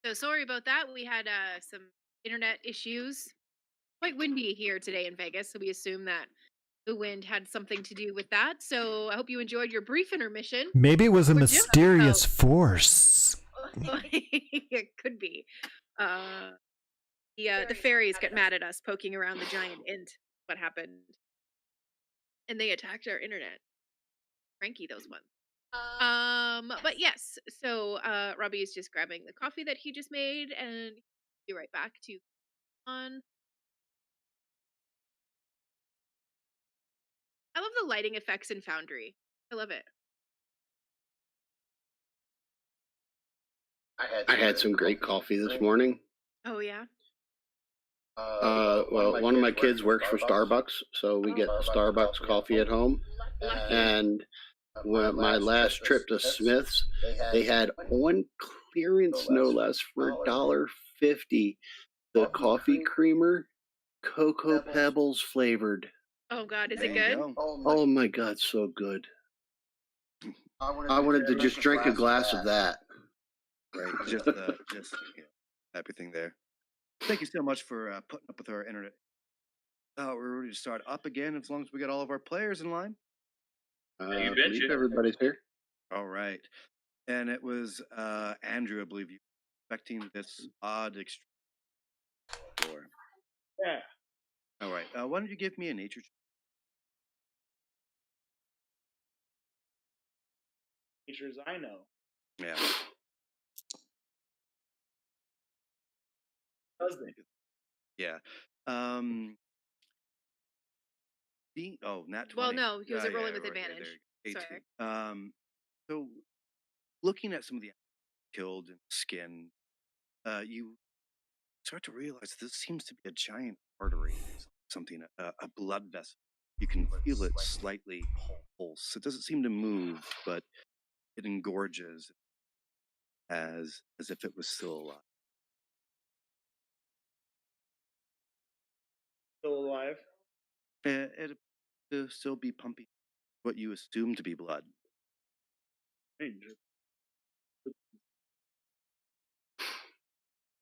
So sorry about that. We had some internet issues. Quite windy here today in Vegas, so we assume that the wind had something to do with that. So I hope you enjoyed your brief intermission. Maybe it was a We're just about mysterious force. it could be. Uh, the fairies get mad at us poking around the giant int. What happened? And they attacked our internet. Cranky those ones. But yes, so Robbie is just grabbing the coffee that he just made, and be right back to on. I love the lighting effects in Foundry. I love it. I had some great coffee this morning. Oh yeah. Well, one of my kids works for Starbucks, so we get Starbucks coffee at home. Lucky. And when my last trip to Smith's, they had on clearance, no less, for $1.50 the coffee creamer, Cocoa Pebbles flavored. Oh God, is There it you good? go. Oh my God, so good. I wanted to just drink a glass of that. Right, just everything there. Thank you so much for putting up with our internet. We're ready to start up again as long as we got all of our players in line. I believe everybody's here. All right. And it was Andrew, I believe you were expecting this odd extreme. Yeah. All right. Why don't you give me a nature check? Nature as I know. Yeah. Husband. Yeah. Nat 20. Well, no, he was Yeah, rolling with right, advantage. there you go. Sorry. 18. So looking at some of the killed and skin, you start to realize this seems to be a giant artery, something, a blood vessel. You can feel it slightly pulse. It doesn't seem to move, but it engorges as if it was still alive. Still alive. It appears to still be pumping what you assume to be blood. Strange.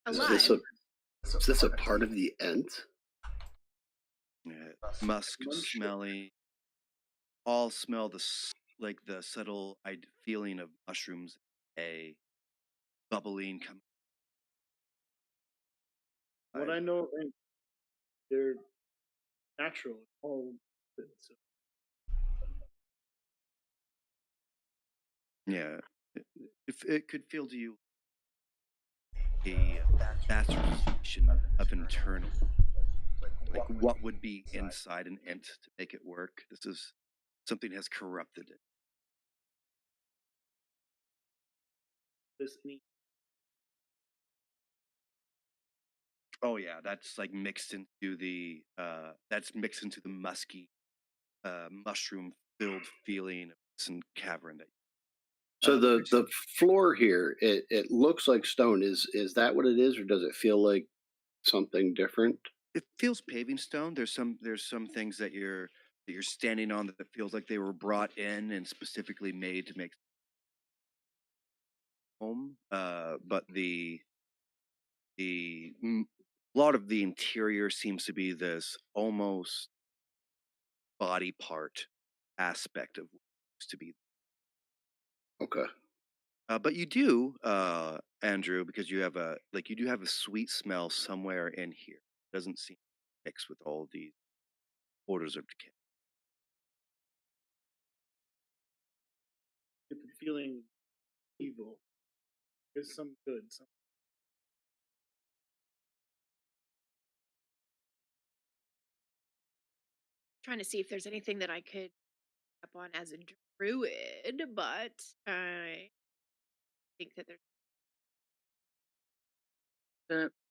Alive. Is this a part of the ent? Musk, smelly. All smell like the subtle feeling of mushrooms, a bubbling coming. What I know, they're natural. All good, so. Yeah, if it could feel to you a bastardization of internal, like what would be inside an ent to make it work. This is something has corrupted it. This neat. Oh yeah, that's like mixed into the musky, mushroom filled feeling of some cavern that. So the floor here, it looks like stone. Is that what it is, or does it feel like something different? It feels paving stone. There's some things that you're standing on that feels like they were brought in and specifically made to make home. But a lot of the interior seems to be this almost body part aspect of what used to be. Okay. But you do, Andrew, because you do have a sweet smell somewhere in here. It doesn't seem mixed with all these odors of decay. Get the feeling evil. There's some good. Some. Trying to see if there's anything that I could up on as a druid, but I think that there's.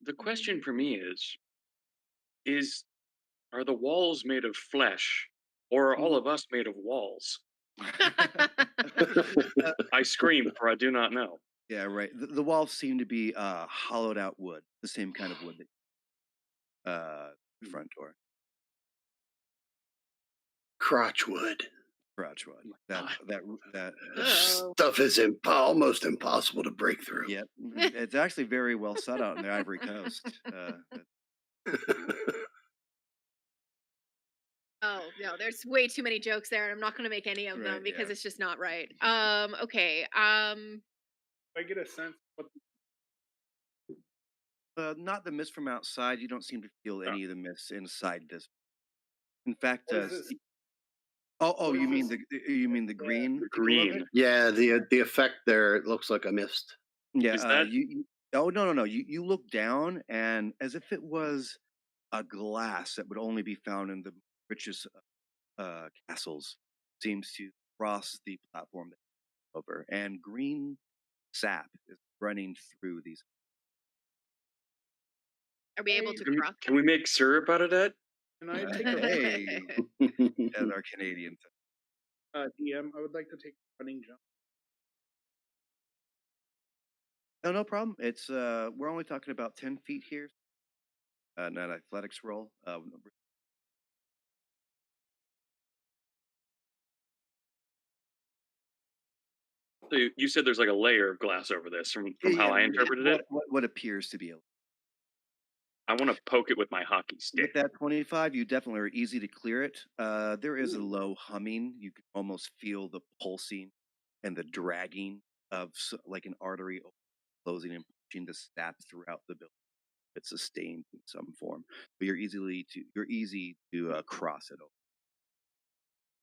The question for me is are the walls made of flesh, or are all of us made of walls? I scream, for I do not know. Yeah, right. The walls seem to be hollowed out wood, the same kind of wood that front door. Crotchwood. crotch one. God. That. Oh. Stuff is almost impossible to break through. Yep, it's actually very well set out in the Ivory Coast. Oh, no, there's way too many jokes there, and I'm not gonna make any of them Right, because yeah. it's just not right. Okay. I get a sense of Not the mist from outside. You don't seem to feel Oh. any of the mists inside this. In fact, what is this? oh, what is you mean this? you mean the green The below it? green. Yeah, the effect there, it looks like a mist. Yeah, Is that oh, no. You look down, and as if it was a glass that would only be found in the richest castles, seems to cross the platform that you're over, and green sap is running through these. Are we able to can we, cross can we make syrup out of that? Can I take that? Hey, as our Canadian thing. DM? I would like to take a running jump. No, no problem. It's we're only talking about 10 feet here. Not athletics roll. So you said there's like a layer of glass over this from how I Yeah, interpreted it. what appears to be a. I want to poke it with my hockey stick. With that 25, you definitely are easy to clear it. There is a low humming. You can almost feel the pulsing and the dragging of like an artery closing and pushing the sap throughout the building. It's sustained in some form, but you're easy to cross it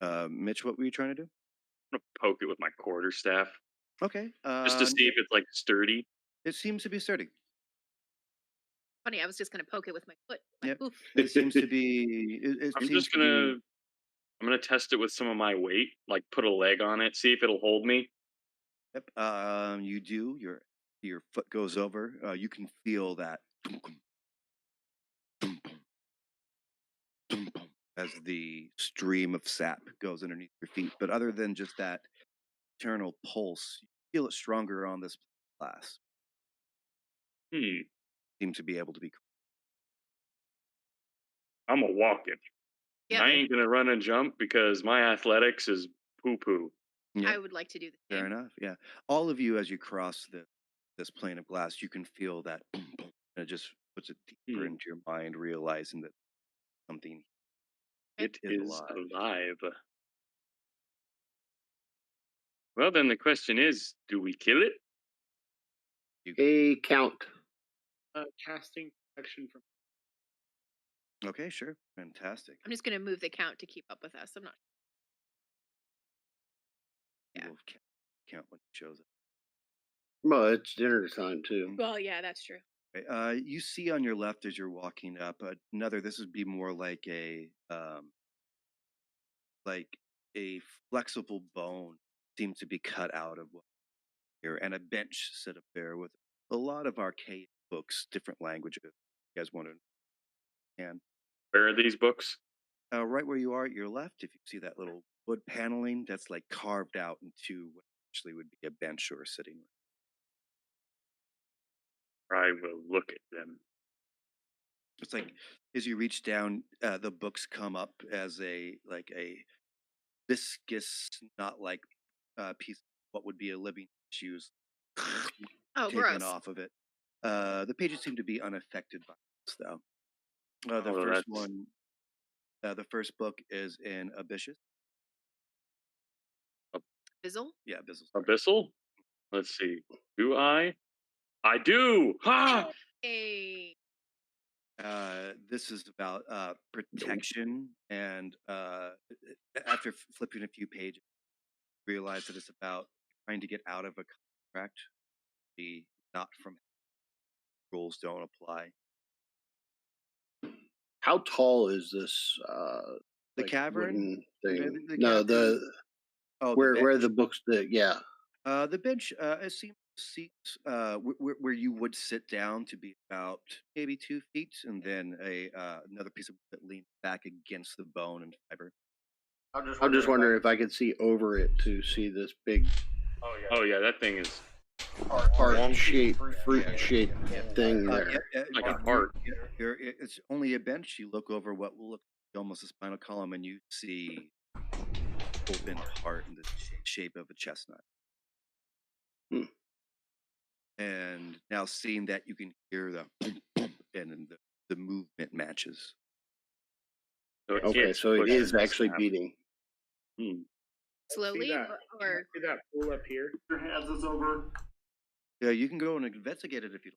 over. Mitch, what were you trying to do? I'm gonna poke it with my quarterstaff Okay. just to see if it's like sturdy. It seems to be sturdy. Funny, I was just gonna poke it with my foot. Like, Yep. oof. It seems to be. It I'm seems just to be. gonna test it with some of my weight, like put a leg on it, see if it'll hold me. Yep. You do. Your foot goes over. You can feel that as the stream of sap goes underneath your feet. But other than just that internal pulse, you feel it stronger on this glass. Seem to be able to be. I'm a walking. Yeah, I ain't gonna run and jump because my athletics is poo poo. Yep. I would like to do the Fair same. enough. Yeah. All of you, as you cross this plane of glass, you can feel that boom, boom, and it just puts it deeper into your mind, realizing that something It is is alive. alive. Well, then the question is, do we kill it? A count. Casting protection from. Okay, sure. Fantastic. I'm just gonna move the count to keep up with us. I'm not. Yeah. We'll count when it shows up. Well, it's dinner time too. Well, yeah, that's true. Okay, you see on your left as you're walking up another. This would be more like a flexible bone seems to be cut out of here, and a bench set up there with a lot of archaic books, different languages. You guys want to and Where are these books? right where you are at your left, if you see that little wood paneling, that's like carved out into what actually would be a bench or a sitting room. I will look at them. It's like as you reach down, the books come up as a viscous, not like piece of what would be a living tissues Oh, taken gross. off of it. The pages seem to be unaffected by this, though. The Oh, first that's- one, the first book is in Abyssal. Fizzle? Yeah, Abyssal. Abyssal? Let's see. Do I? I do! Ha! Hey. This is about protection, and after flipping a few pages, realize that it's about trying to get out of a contract. The not from rules don't apply. How tall is this? The like, cavern? wooden thing? The No, cavern. where the books. Yeah. The bench it seems seats where you would sit down to be about maybe 2 feet, and then another piece of wood that leans back against the bone and fiber. I'm just wondering if I could see over it to see this big Oh, yeah, that thing is heart-shaped, fruit-shaped thing there. like an heart. It's only a bench. You look over what will look almost a spinal column, and you see opened heart in the shape of a chestnut. Hmm. And now seeing that, you can hear the and then the movement matches. So Okay, it's so it pushing is the actually snap. beating. Hmm. Slowly, Can I or see that pool up here? Your hands is over. Yeah, you can go and investigate it if you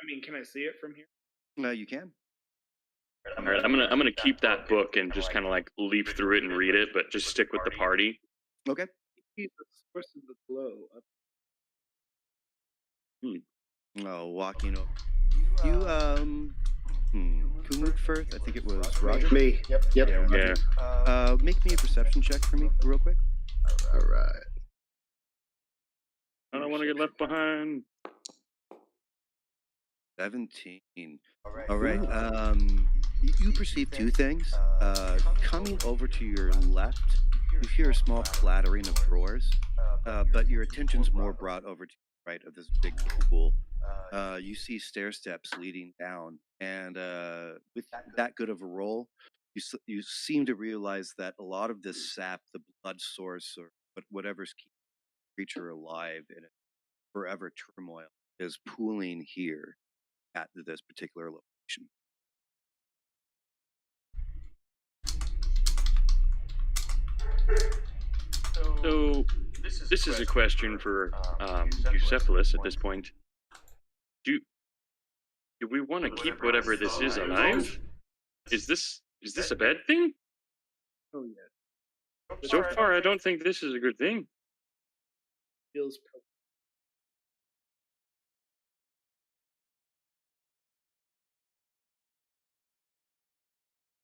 I mean, can I see it from here? you can. All right, I'm gonna keep that book and just kind of like leaf through it and read it, but just stick with the party. Okay. See the source of the glow up. Oh, walking over. You who moved first? I think it was Roger. Me. Yep. Yeah, Yeah. Roger. Make me a perception check for me, real quick. All right. I don't want to get left behind. 17. All right. You perceive two things. Coming over to your left, you hear a small clattering of drawers, but your attention's more brought over to the right of this big pool. You see stair steps leading down, and with that good of a roll, you seem to realize that a lot of this sap, the blood source, or whatever's keeping the creature alive in its forever turmoil, is pooling here at this particular location. So this is a question for Bucephalus at this point. Do do we want to keep whatever this is alive? Is this a bad thing? Oh yeah, So far, I don't think this is a good thing. feels.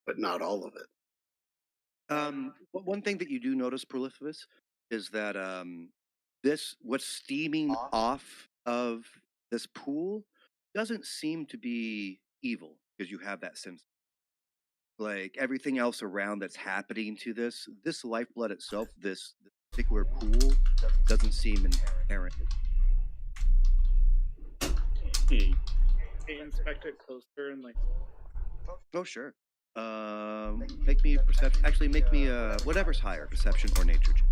But not all of it. One thing that you do notice, Prolificus, is that what's steaming off of this pool doesn't seem to be evil, because you have that sense. Like everything else around that's happening to this lifeblood itself, this particular pool doesn't seem inherent. Hmm. Hey, inspect it closer and like. Oh sure. Make me a perception. Actually, make me a whatever's higher, perception or nature check.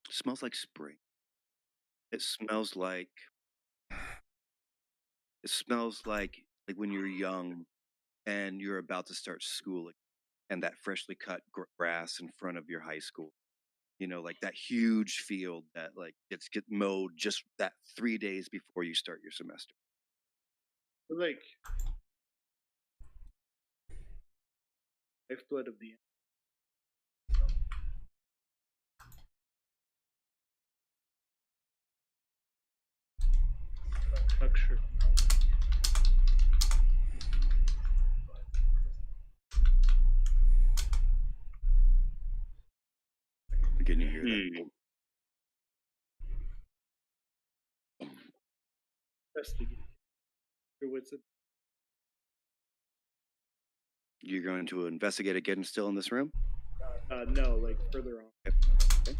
Smells like spring. It smells like when you're young and you're about to start schooling, and that freshly cut grass in front of your high school. You know, like that huge field that like get mowed just that 3 days before you start your semester. Like lifeblood of the. Structure. Can you hear that? Hmm. Investigate. Your wits. You're going to investigate again, still in this room? No, like further on. Okay.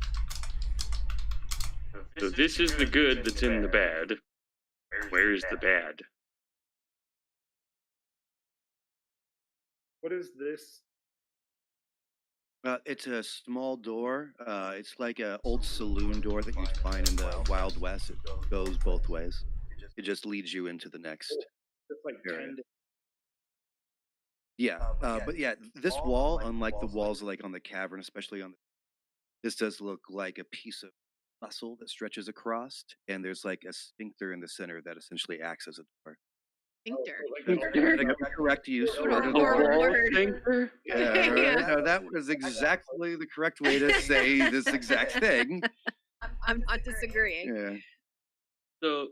So this is the good that's in the bad. Where's the bad? What is this? It's a small door. It's like an old saloon door that you find in the Wild West. It goes both ways. It just leads you into the next It's like area. 10. Yeah, but yeah, this wall, unlike the walls like on the cavern, especially this does look like a piece of muscle that stretches across, and there's like a sphincter in the center that essentially acts as a door. sphincter. Correct use. What a Word of the horrible wall. word. Sphincter? Yeah, Yeah. no, that was exactly the correct way to say this exact thing. I'm not disagreeing. Yeah. The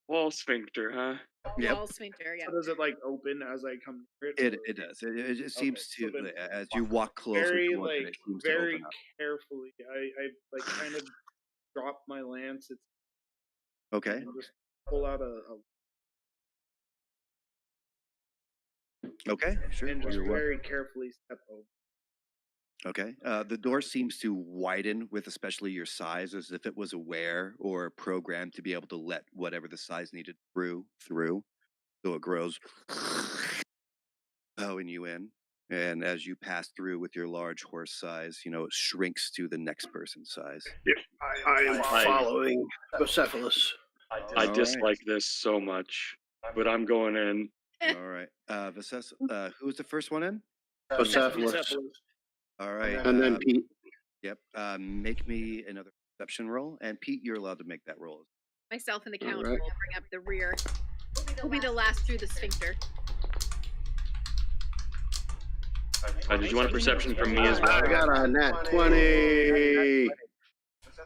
wall sphincter, huh? Yep. Wall sphincter, yeah. So does it like open as I come near it? It or- does. It seems so to then as you walk closer very towards it, like it seems to very open up. carefully. I like kind of drop my lance. It's Okay. and just pull out a Okay. Sure. and just You're welcome. very carefully step over. Okay. The door seems to widen with especially your size, as if it was aware or programmed to be able to let whatever the size needed through. So it grows, bowing you in. And as you pass through with your large horse size, it shrinks to the next person's size. I am I following Bucephalus. I All right. dislike this so much, but I'm going in. All right. Who's the first one in? Bucephalus. All right. And then Pete. Yep. Make me another perception roll. And Pete, you're allowed to make that roll. Myself and the All counter right. will bring up the rear. We'll be the last through the sphincter. Did you want a perception from me as well? I got a nat 20.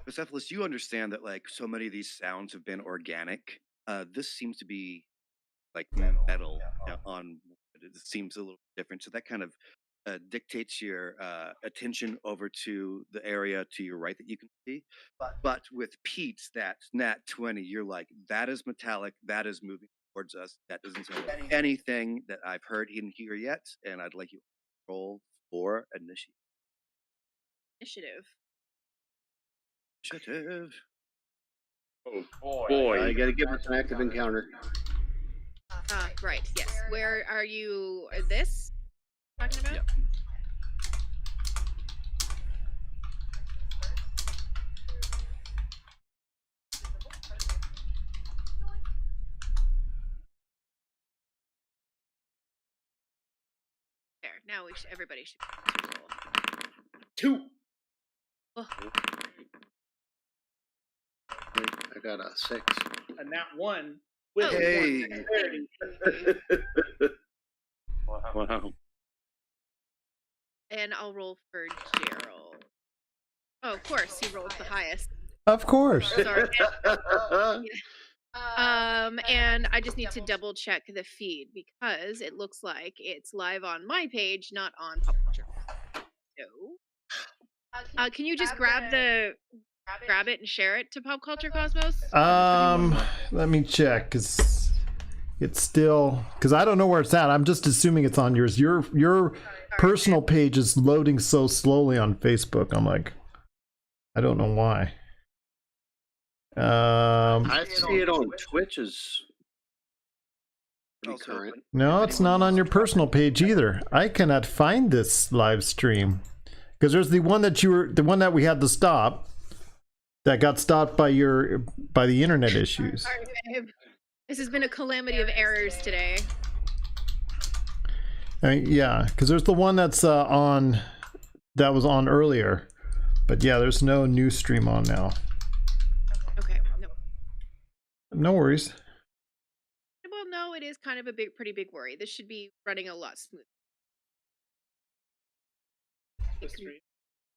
Bucephalus, you understand that like so many of these sounds have been organic. This seems to be like metal on. It seems a little different, so that kind of dictates your attention over to the area to your right that you can see. But with Pete's that nat 20, you're like, that is metallic, that is moving towards us. That doesn't sound like anything that I've heard in here yet, and I'd like you to roll for initiative. Initiative. Oh boy. You got to give us an active encounter. Right, yes. Where are you? This? Talking about? Yep. There. Now everybody should roll. 2. Oh, I got a 6. A nat 1 with Hey. dexterity. Wow. and I'll roll for Gerald. Oh, of course, he rolls the highest. Of course. Sorry. And I just need to double check the feed because it looks like it's live on my page, not on Pop Culture. So, can you just grab it and share it to Pop Culture Cosmos? Let me check because it's still because I don't know where it's at. I'm just assuming it's on yours. Your personal page is loading so slowly on Facebook. I'm like, I don't know why. I see it on Twitch as pretty Also, current. No, it's not on your personal page either. I cannot find this live stream because there's the one that we had to stop that got stopped by the internet issues. Sorry, babe. This has been a calamity of errors today. Yeah, because there's the one that was on earlier, but yeah, there's no new stream on now. Okay, no. No worries. Well, no, it is kind of a pretty big worry. This should be running a lot smoother.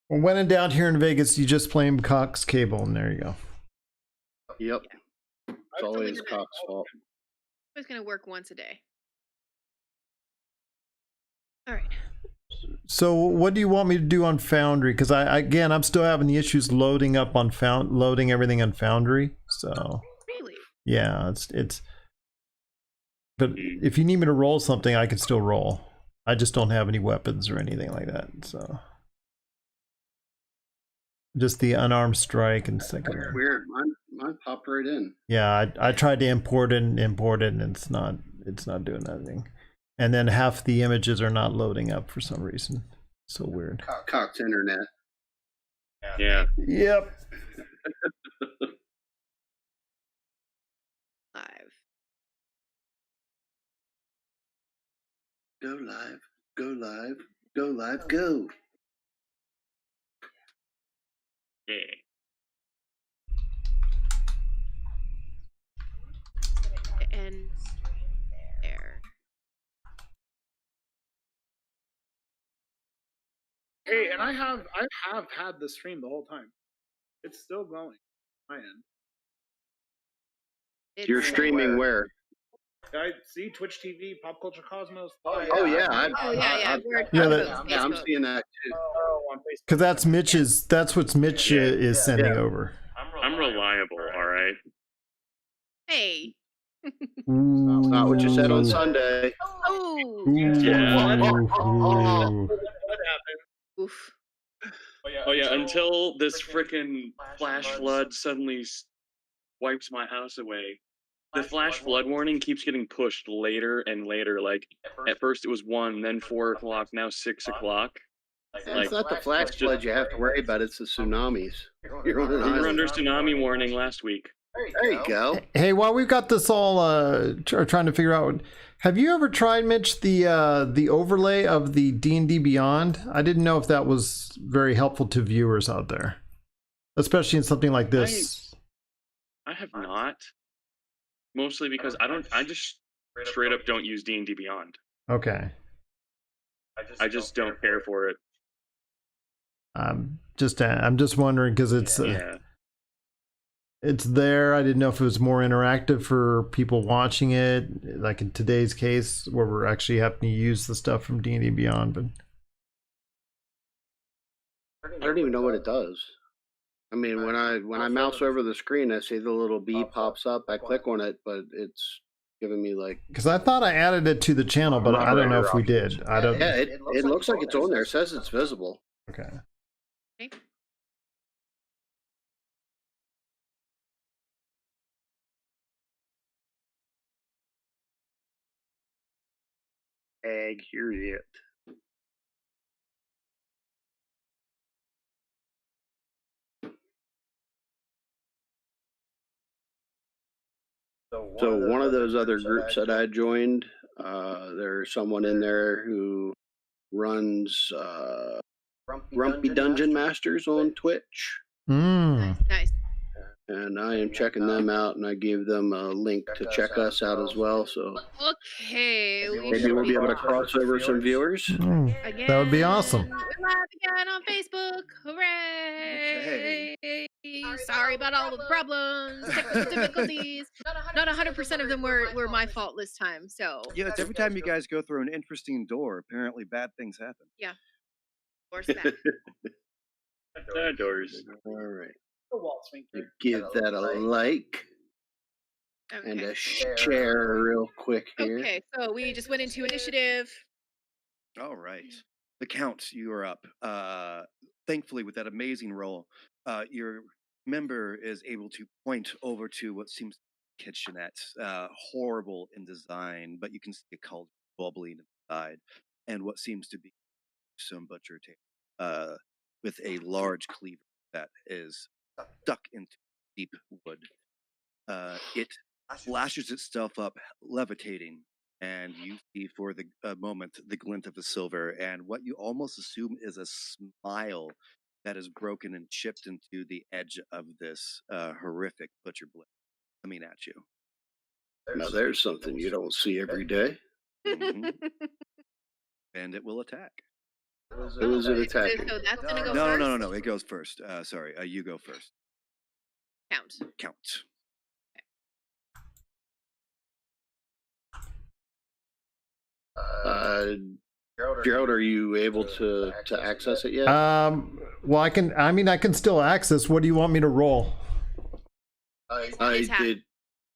When in down here in Vegas, you just play Cox cable, and there you go. Yep. It's always Cox's fault. It's going to work once a day. All right. So, what do you want me to do on Foundry? Because I'm still having the issues loading everything on Foundry. So, Really? yeah, it's. But if you need me to roll something, I can still roll. I just don't have any weapons or anything like that. So, just the unarmed strike and second. Weird. Mine popped right in. Yeah, I tried to import it, and it's not doing anything. And then half the images are not loading up for some reason. So weird. Cox internet. Yeah. Yep. Live. Go live. Go live. Go live. Go. Yeah. And there. Hey, and I have had the stream the whole time. It's still going. My end. You're streaming where? I see Twitch TV, Pop Culture Cosmos. Oh yeah. We're I'm seeing that too. On Facebook. Because that's what Mitch is sending over. I'm reliable, all right. Hey. Not what you said on Sunday. Oh. Yeah. Ooh. What happened? Oof. Oh yeah, until this frickin' flash flood suddenly wipes my house away. The flash flood warning keeps getting pushed later and later. Like at first it was 1, then 4 o'clock, now 6 o'clock. And it's Like not the flash it's just floods you have to worry about, it's the tsunamis. You're on an we were island. under tsunami warning last week. There you go. Hey, while we've got this all trying to figure out, have you ever tried, Mitch, the overlay of the D&D Beyond? I didn't know if that was very helpful to viewers out there, especially in something like this. I have not. Mostly because I just straight up don't use D&D Beyond. Okay. I just don't care for it. I'm just wondering because it's Yeah. it's there. I didn't know if it was more interactive for people watching it, like in today's case where we're actually having to use the stuff from D&D Beyond. But I don't even know what it does. I mean, when I mouse over the screen, I see the little bee pops up. I click on it, but it's giving me like. because I thought I added it to the channel, but I don't know if we did. I don't. Yeah, it looks like it's on there. It says it's visible. Okay. Okay. Egg, here's it. So one of those other groups that I joined, there's someone in there who runs Grumpy Dungeon Masters on Twitch, Mm. Nice. and I am checking them out, and I gave them a link to check us out as well. So Okay. maybe we'll be able to cross over some viewers. Mm. Again. That would be awesome. We're live again on Facebook. Hooray! Sorry about all the problems, technical difficulties. Not 100% of them were my fault this time. So Yeah, it's every time you guys go through an interesting door, apparently bad things happen. of course that. Doors. All right, The wall sphincter. give that a like and Okay. a share real quick here. Okay. So we just went into initiative. All right. The Count, you are up. Thankfully, with that amazing roll, your member is able to point over to what seems to be a kitchenette, horrible in design, but you can see a cauldron bubbling inside, and what seems to be some butcher table with a large cleaver that is stuck into deep wood. It flashes itself up, levitating, and you see for the moment the glint of the silver and what you almost assume is a smile that is broken and chipped into the edge of this horrific butcher blade coming at you. Now there's something you don't see every day. Mhm. And it will attack. Who is it attacking? So that's gonna go No, first. no. It goes first. Sorry, you go first. Count. Count. Gerald, are you able to access it yet? Well, I can still access. What do you want me to roll? I attack. did.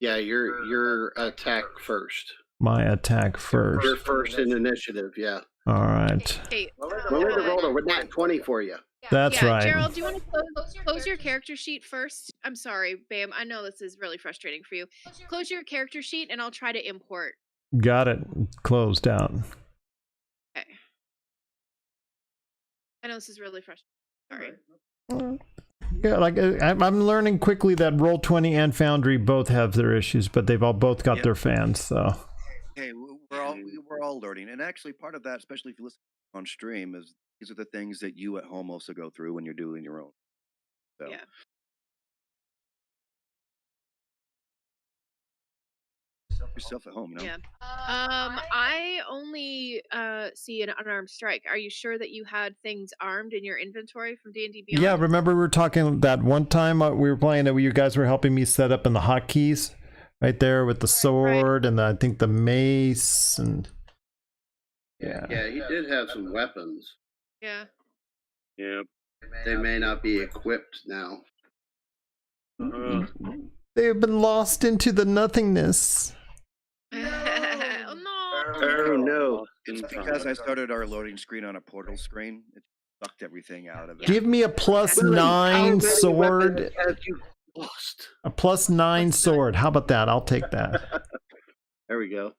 Yeah, your attack first. My attack first. You're first in initiative. Yeah. All right. Okay. Melinda rolled a nat 20 for you. That's yeah, right. Gerald, do you want to close your character sheet first? I'm sorry, Bam. I know this is really frustrating for you. Close your character sheet, and I'll try to import. Got it. Closed out. Okay. I know this is really frustrating. Sorry. Yeah, like I'm learning quickly that Roll20 and Foundry both have their issues, but they've both got Yep. their fans. So Hey, we're all learning, and actually part of that, especially if you listen on stream, is these are the things that you at home also go through when you're doing your own. So. Yeah. Yourself at home, no? Yeah. I only see an unarmed strike. Are you sure that you had things armed in your inventory from D&D Beyond? yeah, remember we were talking that one time we were playing that you guys were helping me set up in the hotkeys right there with the sword and I think the mace and Yeah, he did have some weapons. Yeah. Yep. They may not be equipped now. they have been lost into the nothingness. Oh no. Oh no. It's because I started our loading screen on a portal screen. It's sucked everything out of it. Give me a plus Well, then, how 9 many sword. weapons have you lost? A plus 9 sword. How about that? I'll take that. There we go.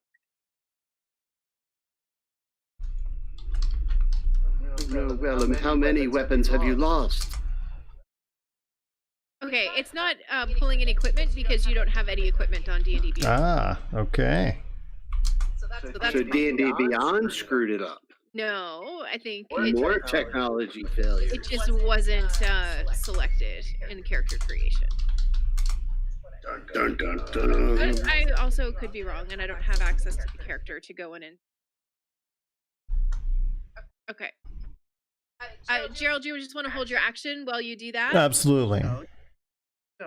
No, well, how many weapons have you lost? Okay, it's not pulling in equipment because you don't have any equipment on D&D Beyond. Ah, okay. that's So D&D Beyond screwed it up. No, I think More technology failures. it just wasn't selected in character creation. Dun, dun, dun, But dun. I also could be wrong, and I don't have access to the character to go in and. Okay. Gerald, do you just want to hold your action while you do that? Absolutely. No,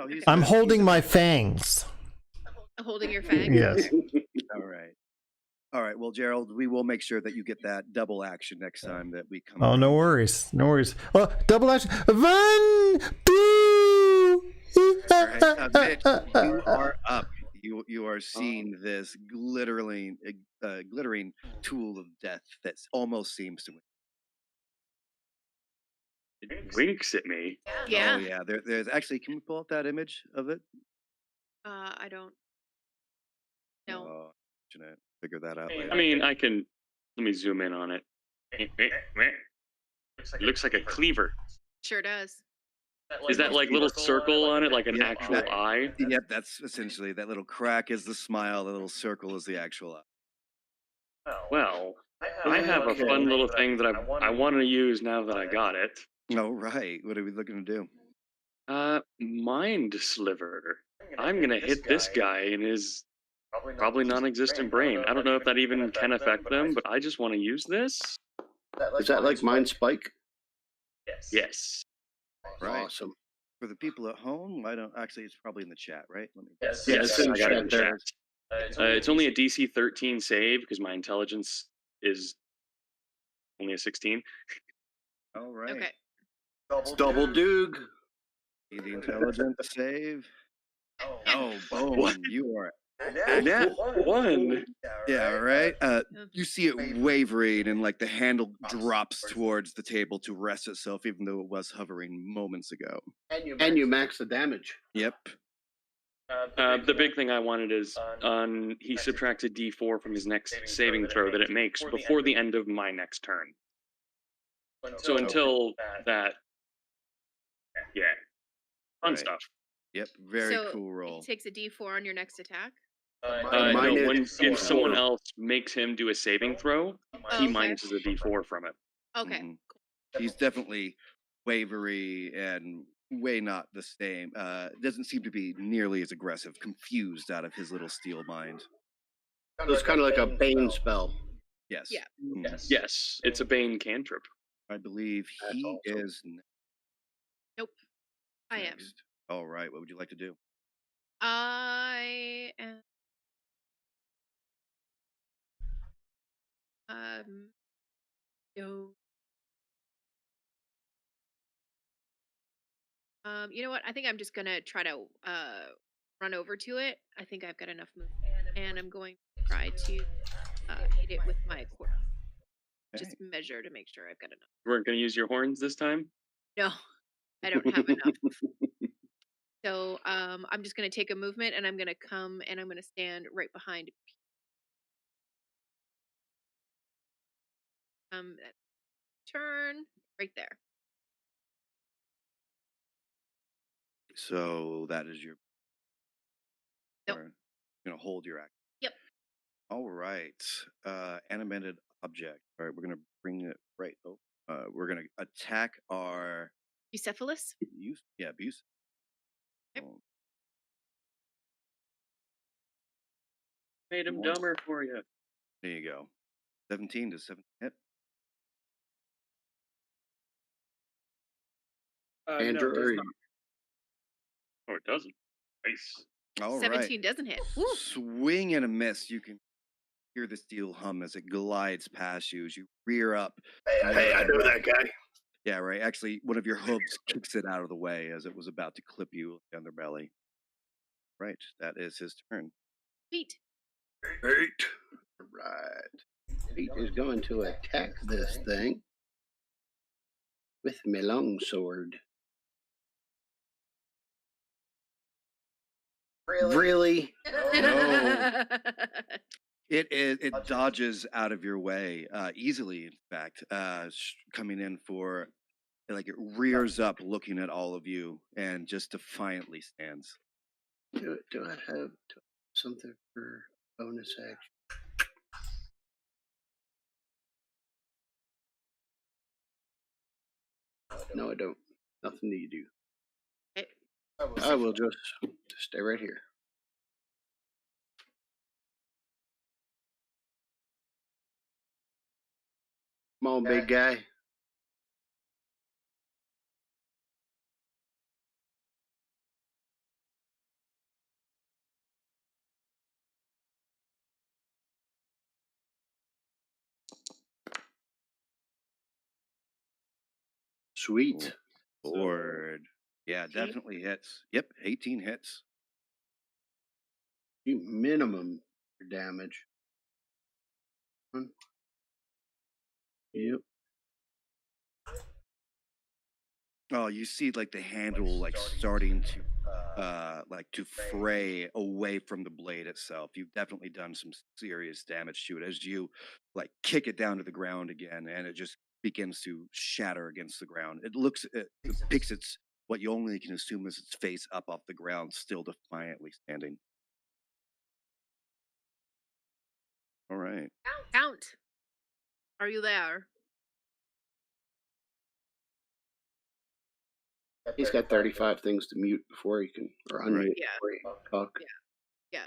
he's I'm good. holding my fangs. Holding your fang? Yes. All right. All right. Well, Gerald, we will make sure that you get that double action next time that we come. Oh, no around. worries. No worries. Oh, double action. 1, 2. All right, Mitch, you are up. You are seeing this glittering tool of death that almost seems to win. It winks at me. Yeah. Oh yeah. There's actually. Can we pull up that image of it? I don't. No. Oh, fortunate. Figure that out later. I mean, I can. Let me zoom in on it. It looks like a cleaver. Sure does. Is that like little circle on it, like an Yeah, actual that- eye? Yep, that's essentially that little crack is the smile. The little circle is the actual eye. Well, I have a fun little thing that I want to use now that I got it. Oh right. What are we looking to do? Mind sliver. I'm gonna hit this guy in his probably non-existent brain. I don't know if that even can affect them, but I just want to use this. Is that like Mind Spike? Yes. Right. Awesome. For the people at home, I don't actually. It's probably in the chat, right? Let me. Yes, I in got it in chat chat. It's only a DC 13 save because my intelligence is only a 16. All right. Okay. It's double Doog. The intelligence save. Oh, boom! What? You are. Nat 1. Yeah, right. You see it wavering, and like the handle drops towards the table to rest itself, even though it was hovering moments ago. And you max the damage. Yep. The big thing I wanted is he subtracts a D4 from his next saving throw that it makes before the end of my next turn. So until that, yeah, fun Right. stuff. Yep. Very So cool roll. He takes a D4 on your next attack. Mine No, is if someone D4. else makes him do a saving throw, Oh, he okay. minuses a D4 from it. Okay. Mhm. He's definitely wavery and way not the same. Doesn't seem to be nearly as aggressive, confused out of his little steel mind. So it's kind of like a Bane spell. Yes. Yeah. Mhm. Yes, it's a Bane cantrip. I believe That's he awesome. is Nope. I am. next. All right. What would you like to do? I am. No. You know what? I think I'm just gonna try to run over to it. I think I've got enough movement, and I'm going to try to hit it with my cord. Just measure to make sure I've got enough. You weren't going to use your horns this time? No, I don't have enough. So I'm just gonna take a movement, and I'm gonna come, and I'm gonna stand right behind. Turn right there. So that is your. Nope. Or you're gonna hold your action. Yep. All right. Animated object. All right. We're gonna bring it right. Oh. We're gonna attack our. Bucephalus. Abuse. Yep. Oh, Made him dumber for you. there you go. 17 to 7 hit. Andrew, no, it does or not. Oh, it doesn't. Nice. All right. 17 doesn't hit. Woo. Swing and a miss. You can hear the steel hum as it glides past you as you rear up. Hey, I know that guy. Yeah, right. Actually, one of your hooves kicks it out of the way as it was about to clip you on the underbelly. Right. That is his turn. Feet. Right. Right. Pete is going to attack this thing. with my long sword. Really? No. It dodges out of your way easily. In fact, coming in for like it rears up, looking at all of you, and just defiantly stands. Do I have something for bonus action? No, I don't. Nothing to do. Okay. I will just stay right here. Come on, big guy. Sweet. Board. Yeah, definitely hits. Yep, 18 hits. You minimum your damage. Yep. Oh, you see like the handle like starting to fray away from the blade itself. You've definitely done some serious damage to it as you like kick it down to the ground again, and it just begins to shatter against the ground. It picks its what you only can assume is its face up off the ground, still defiantly standing. All right. Count. Are you there? He's got 35 things to mute before he can, or unmute Right. Yeah. before he can talk. Yeah.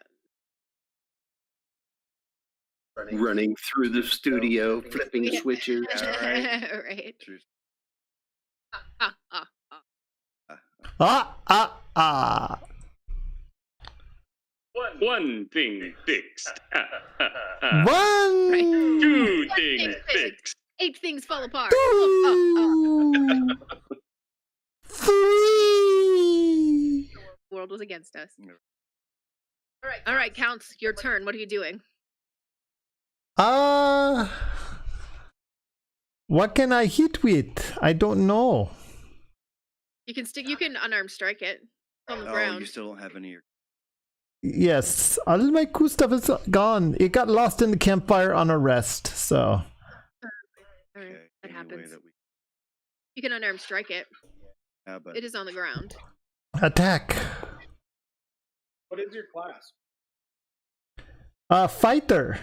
Running through the studio, flipping Yeah. switches. Right. Ah, ah, ah. Ah, ah, ah. One thing fixed. One. One. Right. Two One thing things fixed. 8 things fall apart. Oh, Two. Three. The world was against us. No. All right, Counts, your turn. What are you doing? What can I hit with? I don't know. You can unarmed strike it. It's on the Oh, ground. you still don't have any. Yes, all my cool stuff is gone. It got lost in the campfire on a rest, so. All right, Okay, that any way happens. that we, You can unarmed strike it. but It is on the ground. Attack. What is your class? Fighter.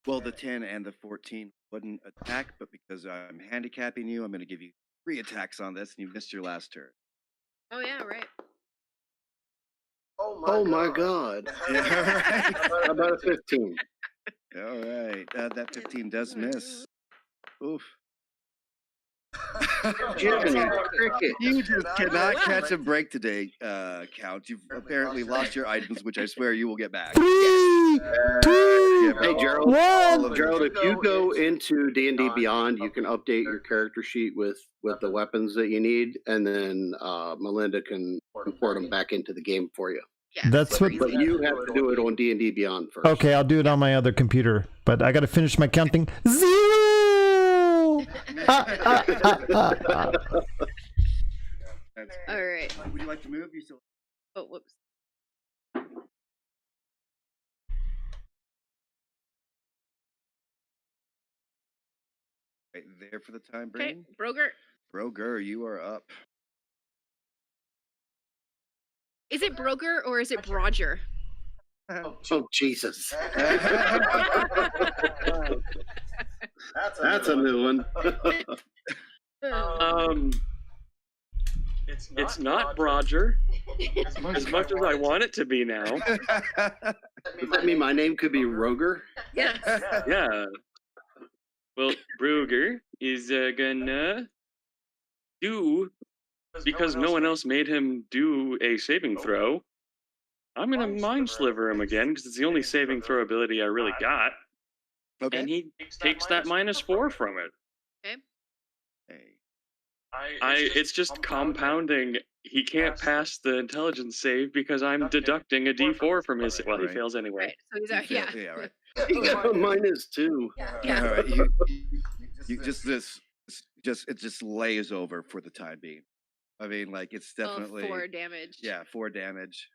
well, the 10 and the 14 wouldn't attack, but because I'm handicapping you, I'm going to give you 3 attacks on this, and you missed your last turn. Oh yeah, right. Oh my god. Yeah, right. How about a 15? All right, that 15 does miss. Oof. Jiminy cricket. You just cannot catch a break today, Count. You've apparently lost your items, which I swear you will get back. 3, 2, Hey Gerald, 1. Gerald, if you go into D&D Beyond, you can update your character sheet with the weapons that you need, and then Melinda can import them back into the game for you. Yeah. That's what. But you have to do it on D&D Beyond first. Okay, I'll do it on my other computer, but I got to finish my counting. 0. That's All right. Would you like to move? You still. Oh, whoops. Right there for the time Okay, being. Broger. Broger, you are up. Is it Broger or is it Broger? Oh, Jesus. That's a new one. It's not Roger, as much as I want it to be now. Does that mean my name could be Roger? Yes. Yeah. Well, Bruger is gonna do, because no one else made him do a saving throw. I'm gonna mind sliver him again because it's the only saving throw ability I really got, Okay. and he takes that -4 from it. Okay. Hey. It's just compounding. He can't pass the intelligence save because I'm deducting a D4 from his. Well, he Right. fails anyway. Right. So he's out. Yeah. Yeah, right. You got a -2. Yeah. All right. You just this it just lays over for the time being. I mean, like it's definitely 4 damage. yeah, 4 damage.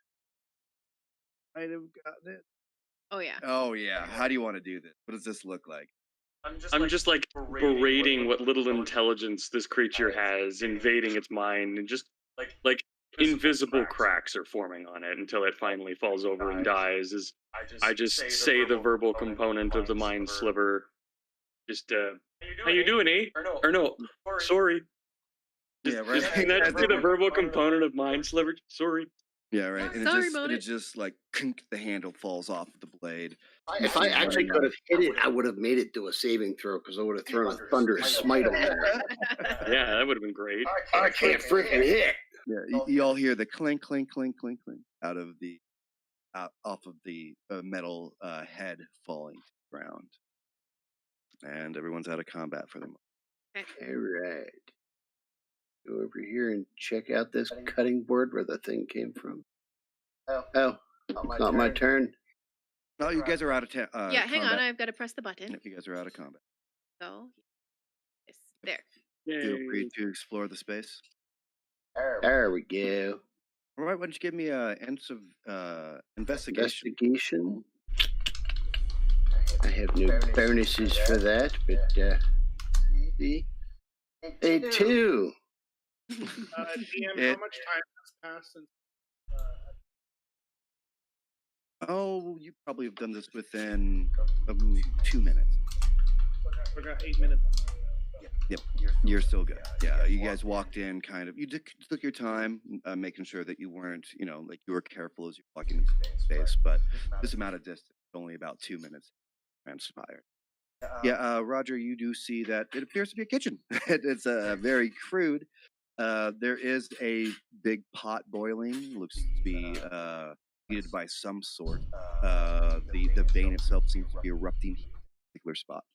I'd have gotten it. Oh yeah. Oh yeah. How do you want to do this? What does this look like? I'm just like berating what little intelligence this creature has, invading its mind, and just like invisible cracks are forming on it until it finally falls over and dies. As I just say the verbal component of the mind sliver. Just how you doing, eh? Or no, sorry. Just, Yeah, right. just that's the verbal component of mind sliver. Sorry. Yeah, right. And Sorry, it Mona. just like the handle falls off of the blade. If I actually could have hit it, I would have made it do a saving throw because I would have thrown a thunderous smite on there. Yeah, that would have been great. I can't freaking hit. Yeah, you all hear the clink, clink, clink, clink, clink off of the metal head falling to the ground, and everyone's out of combat for the moment. All right. Go over here and check out this cutting board where the thing came from. Oh, it's not my turn. No, you guys are out of Yeah, hang on. I've got to press the button. If you guys are out of combat, So, yes, there. feel Yay. free to explore the space. There we go. All right, why don't you give me a investigation? Investigation. I have no bonuses for that, but see, a 2. DM, how It- much time has passed since? Oh, you probably have done this within 2 minutes. We got 8 minutes. Yep, you're still good. Yeah, you guys walked in kind of, you took your time making sure that you weren't, like you were careful as you're walking into space, but this amount of distance, only about 2 minutes transpired. Yeah, Roger, you do see that it appears to be a kitchen. It's very crude. There is a big pot boiling, looks to be heated by some sort. The vein itself seems to be erupting in a particular spot.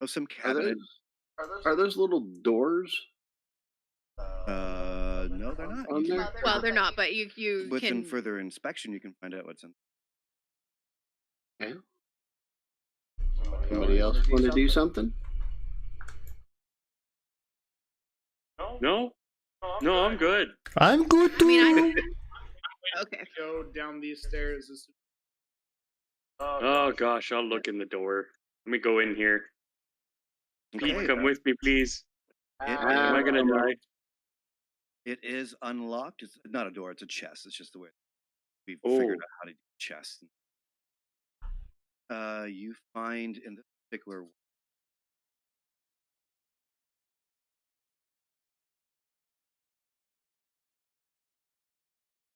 Oh, some cabinet. Are those little doors? No, they're not. On there? Well, they're not, but you Within can. further inspection, you can find out what's in. Yeah. Somebody else want to do something? No, I'm good. I'm good too. I mean, okay. Go down these stairs. Oh gosh, I'll look in the door. Let me go in here. Pete, Okay, come with me, please. Am I gonna die? It is unlocked. It's not a door. It's a chest. It's just the way we Oh. figured out how to do chest. You find in this particular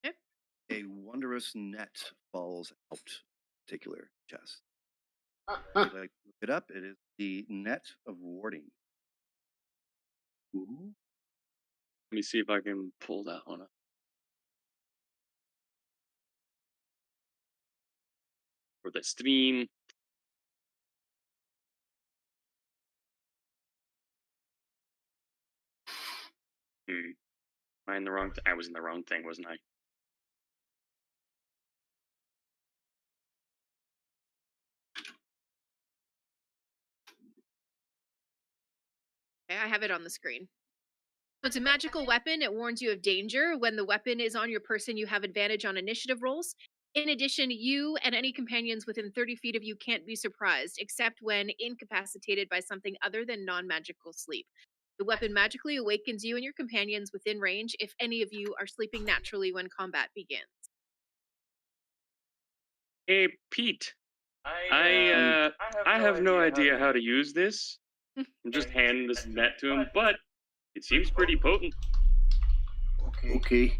Yep. a wondrous net falls out of the particular chest. Huh. Like look it up. It is the net of warding. Ooh. Let me see if I can pull that one up. For the stream. Am I in the wrong I was in the wrong thing, wasn't I? Okay, I have it on the screen. So it's a magical weapon. It warns you of danger. When the weapon is on your person, you have advantage on initiative rolls. In addition, you and any companions within 30 feet of you can't be surprised, except when incapacitated by something other than non-magical sleep. The weapon magically awakens you and your companions within range if any of you are sleeping naturally when combat begins. Hey, Pete. I have no idea how to use this. I'm just handing this net to him, but it seems pretty potent. Okay.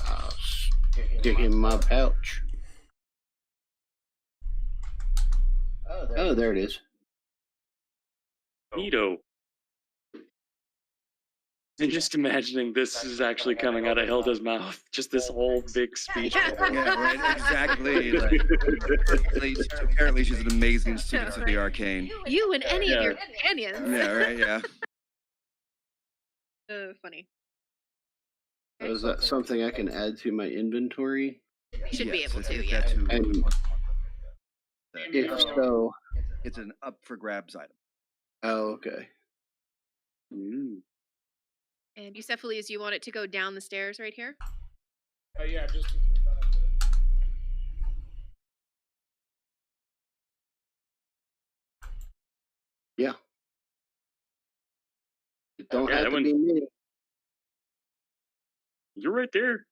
I'll stick in my pouch. Oh, there it is. Neato. And just imagining this is actually coming out of Hilda's mouth. Just this whole big speech. Yeah, right. Exactly. Apparently, she's an amazing student of the arcane. You and any of Yeah. your companions. Yeah, right. Yeah. Funny. Is that something I can add to my inventory? You should be Yes, able I to, think yeah. that's who- And that- if so, it's an up for grabs item. Oh, okay. Mm. And Bucephalus, you want it to go down the stairs right here? Yeah, just. Yeah. It don't Yeah, have that to one. be me. You're right there.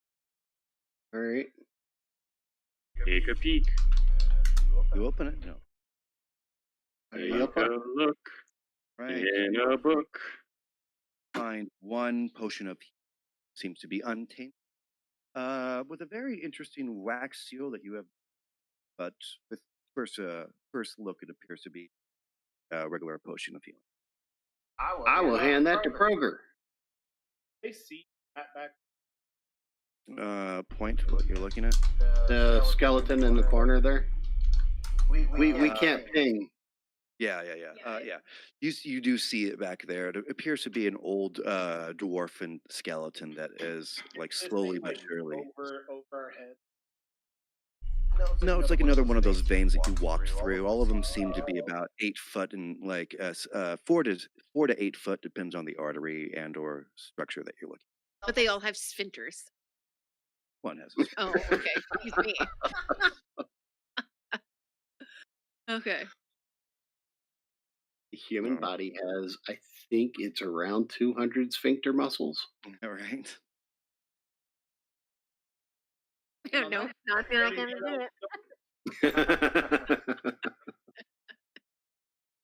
All right. Take a peek. You open it? No. Yep. Take a look Right. in a book. Find one potion of healing. Seems to be untainted. With a very interesting wax seal that you have, but with first look, it appears to be a regular potion of healing. I will hand that to Kroger. They see that back. Point what you're looking at. The skeleton in the corner there. We can't ping. Yeah. You do see it back there. It appears to be an old dwarfen skeleton that is like slowly but surely. Over our head. No, it's like another one of those veins that you walked through. All of them seem to be about 8 foot and like 4 to 8 foot, depends on the artery and or structure that you're looking. But they all have sphincters. One has. A Oh, okay. Excuse me. Okay. The human body has, I think it's around 200 sphincter muscles. All right. I don't know. Not feel like I'm gonna do it.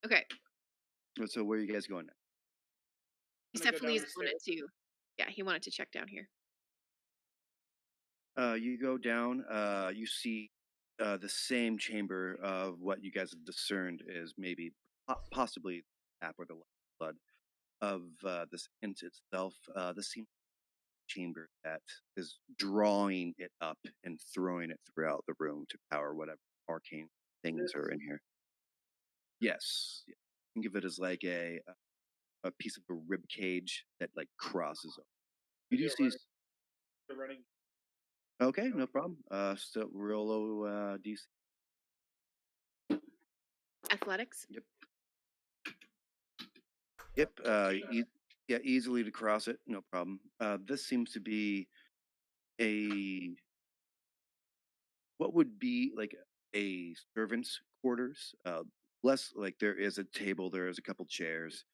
Okay. So where are you guys going now? Bucephalus wanted to. Yeah, he wanted to check down here. You go down. You see the same chamber of what you guys have discerned is maybe possibly the tap or the blood of this int itself. This seems chamber that is drawing it up and throwing it throughout the room to power whatever arcane things are in here. Yes, think of it as like a piece of a rib cage that like crosses over. You do see. Running. Okay, no problem. So real low DC. Athletics. Yep. Yeah, easily to cross it, no problem. This seems to be what would be like a servant's quarters. Less like there is a table, there is a couple chairs,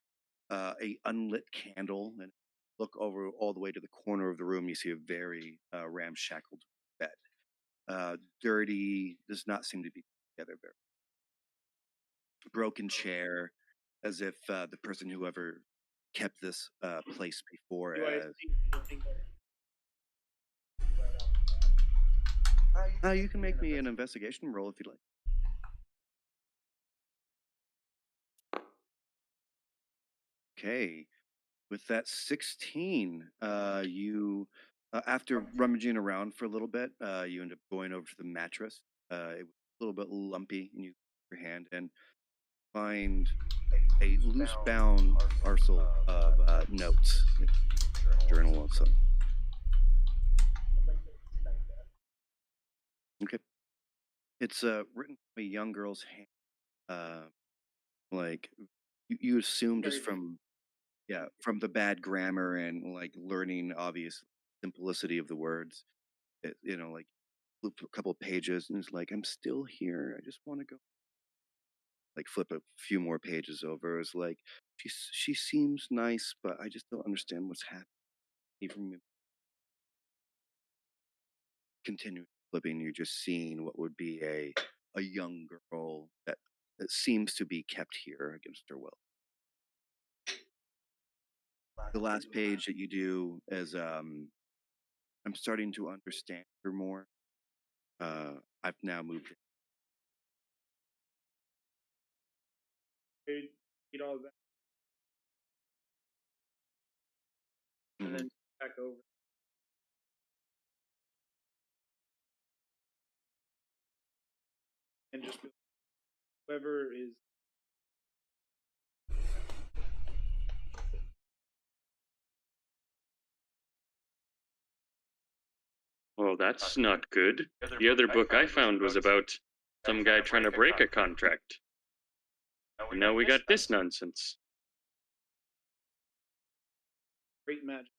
a unlit candle, and look over all the way to the corner of the room. You see a very ramshackled bed. Dirty, does not seem to be together very. Broken chair, as if the person whoever kept this place before. You can make me an investigation roll if you'd like. Okay, with that 16, you after rummaging around for a little bit, you end up going over to the mattress. It was a little bit lumpy, and you put your hand and find a loose bound parcel of notes, journal or something. Okay, it's written from a young girl's hand. Like you assume just from the bad grammar and like learning obvious simplicity of the words. Like flip a couple of pages and it's like, I'm still here. I just want to go. Like flip a few more pages over. It's like she seems nice, but I just don't understand what's happening. Even continue flipping, you're just seeing what would be a young girl that seems to be kept here against her will. The last page that you do is I'm starting to understand her more. I've now moved. Eat all of that. And then back over. And just whoever is. Well, that's not good. The other book I found was about some guy trying to break a contract. And now we got this nonsense. great magic.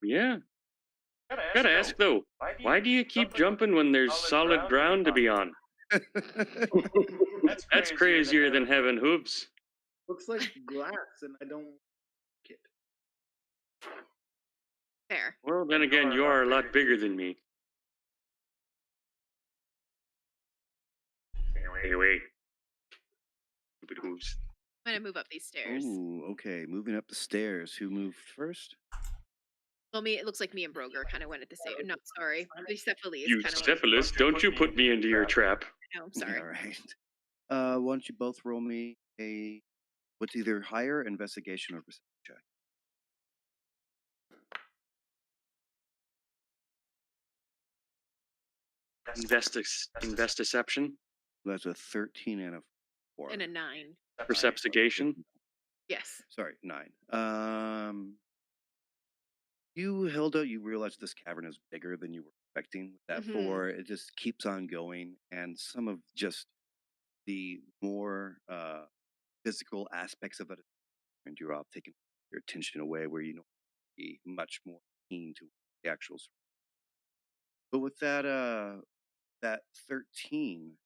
Yeah. Gotta ask though, why do you keep jumping when there's solid ground to be on? That's crazier than having hooves. Looks like glass, and I don't like it. Fair. Well, then again, you are a lot bigger than me. Anyway, stupid hooves. I'm gonna move up these stairs. Ooh, okay. Moving up the stairs. Who moved first? Well, it looks like me and Broger kind of went at the same. No, sorry, Bucephalus You kind of. syphilis, don't you put me into your trap. No, I'm sorry. All right. Why don't you both roll me a what's either higher investigation or perception check? Investiception, That's a 13 and a 4. And a 9. perceptigation. Yes. Sorry, 9. You, Hilda, you realize this cavern is bigger than you were expecting. That Mhm. 4, it just keeps on going, and some of just the more physical aspects of it and you're off, taking your attention away where you know be much more keen to the actual. But with that 13,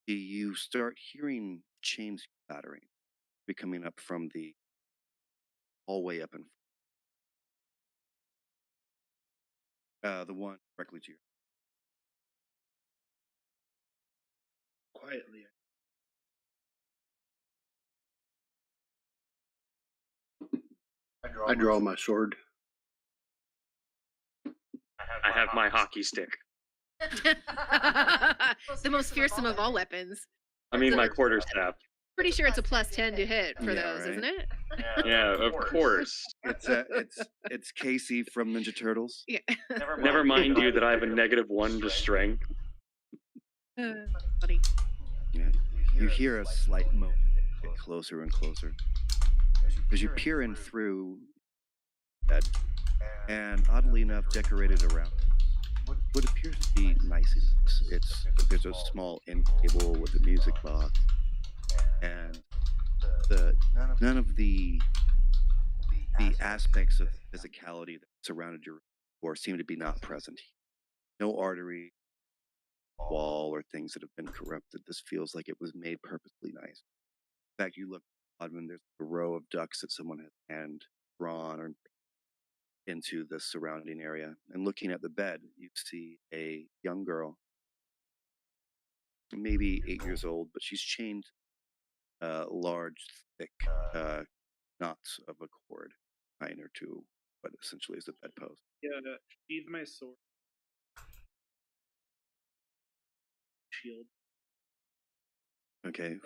you start hearing chains clattering, coming up from the hallway up in the one directly to your. Quietly. I draw my sword. I have my hockey stick. The most fearsome of all weapons. I mean, my quarterstaff. Pretty sure it's a +10 to hit for Yeah, those, right. isn't it? Yeah, of course. It's Casey from Ninja Turtles. Yeah. Never mind you that I have a -1 to strength. Funny. Yeah. You hear a slight moan get closer and closer as you peer in through that, and oddly enough, decorated around what appears to be niceties. There's a small end table with a music box, and none of the aspects of physicality that surrounded your or seem to be not present. No artery, wall, or things that have been corrupted. This feels like it was made purposely nice. In fact, you look odd when there's a row of ducks that someone has hand drawn or into the surrounding area. And looking at the bed, you see a young girl, maybe 8 years old, but she's chained large, thick knots of a cord tying her to what essentially is a bedpost. Yeah, sheathe my sword. Shield. Okay.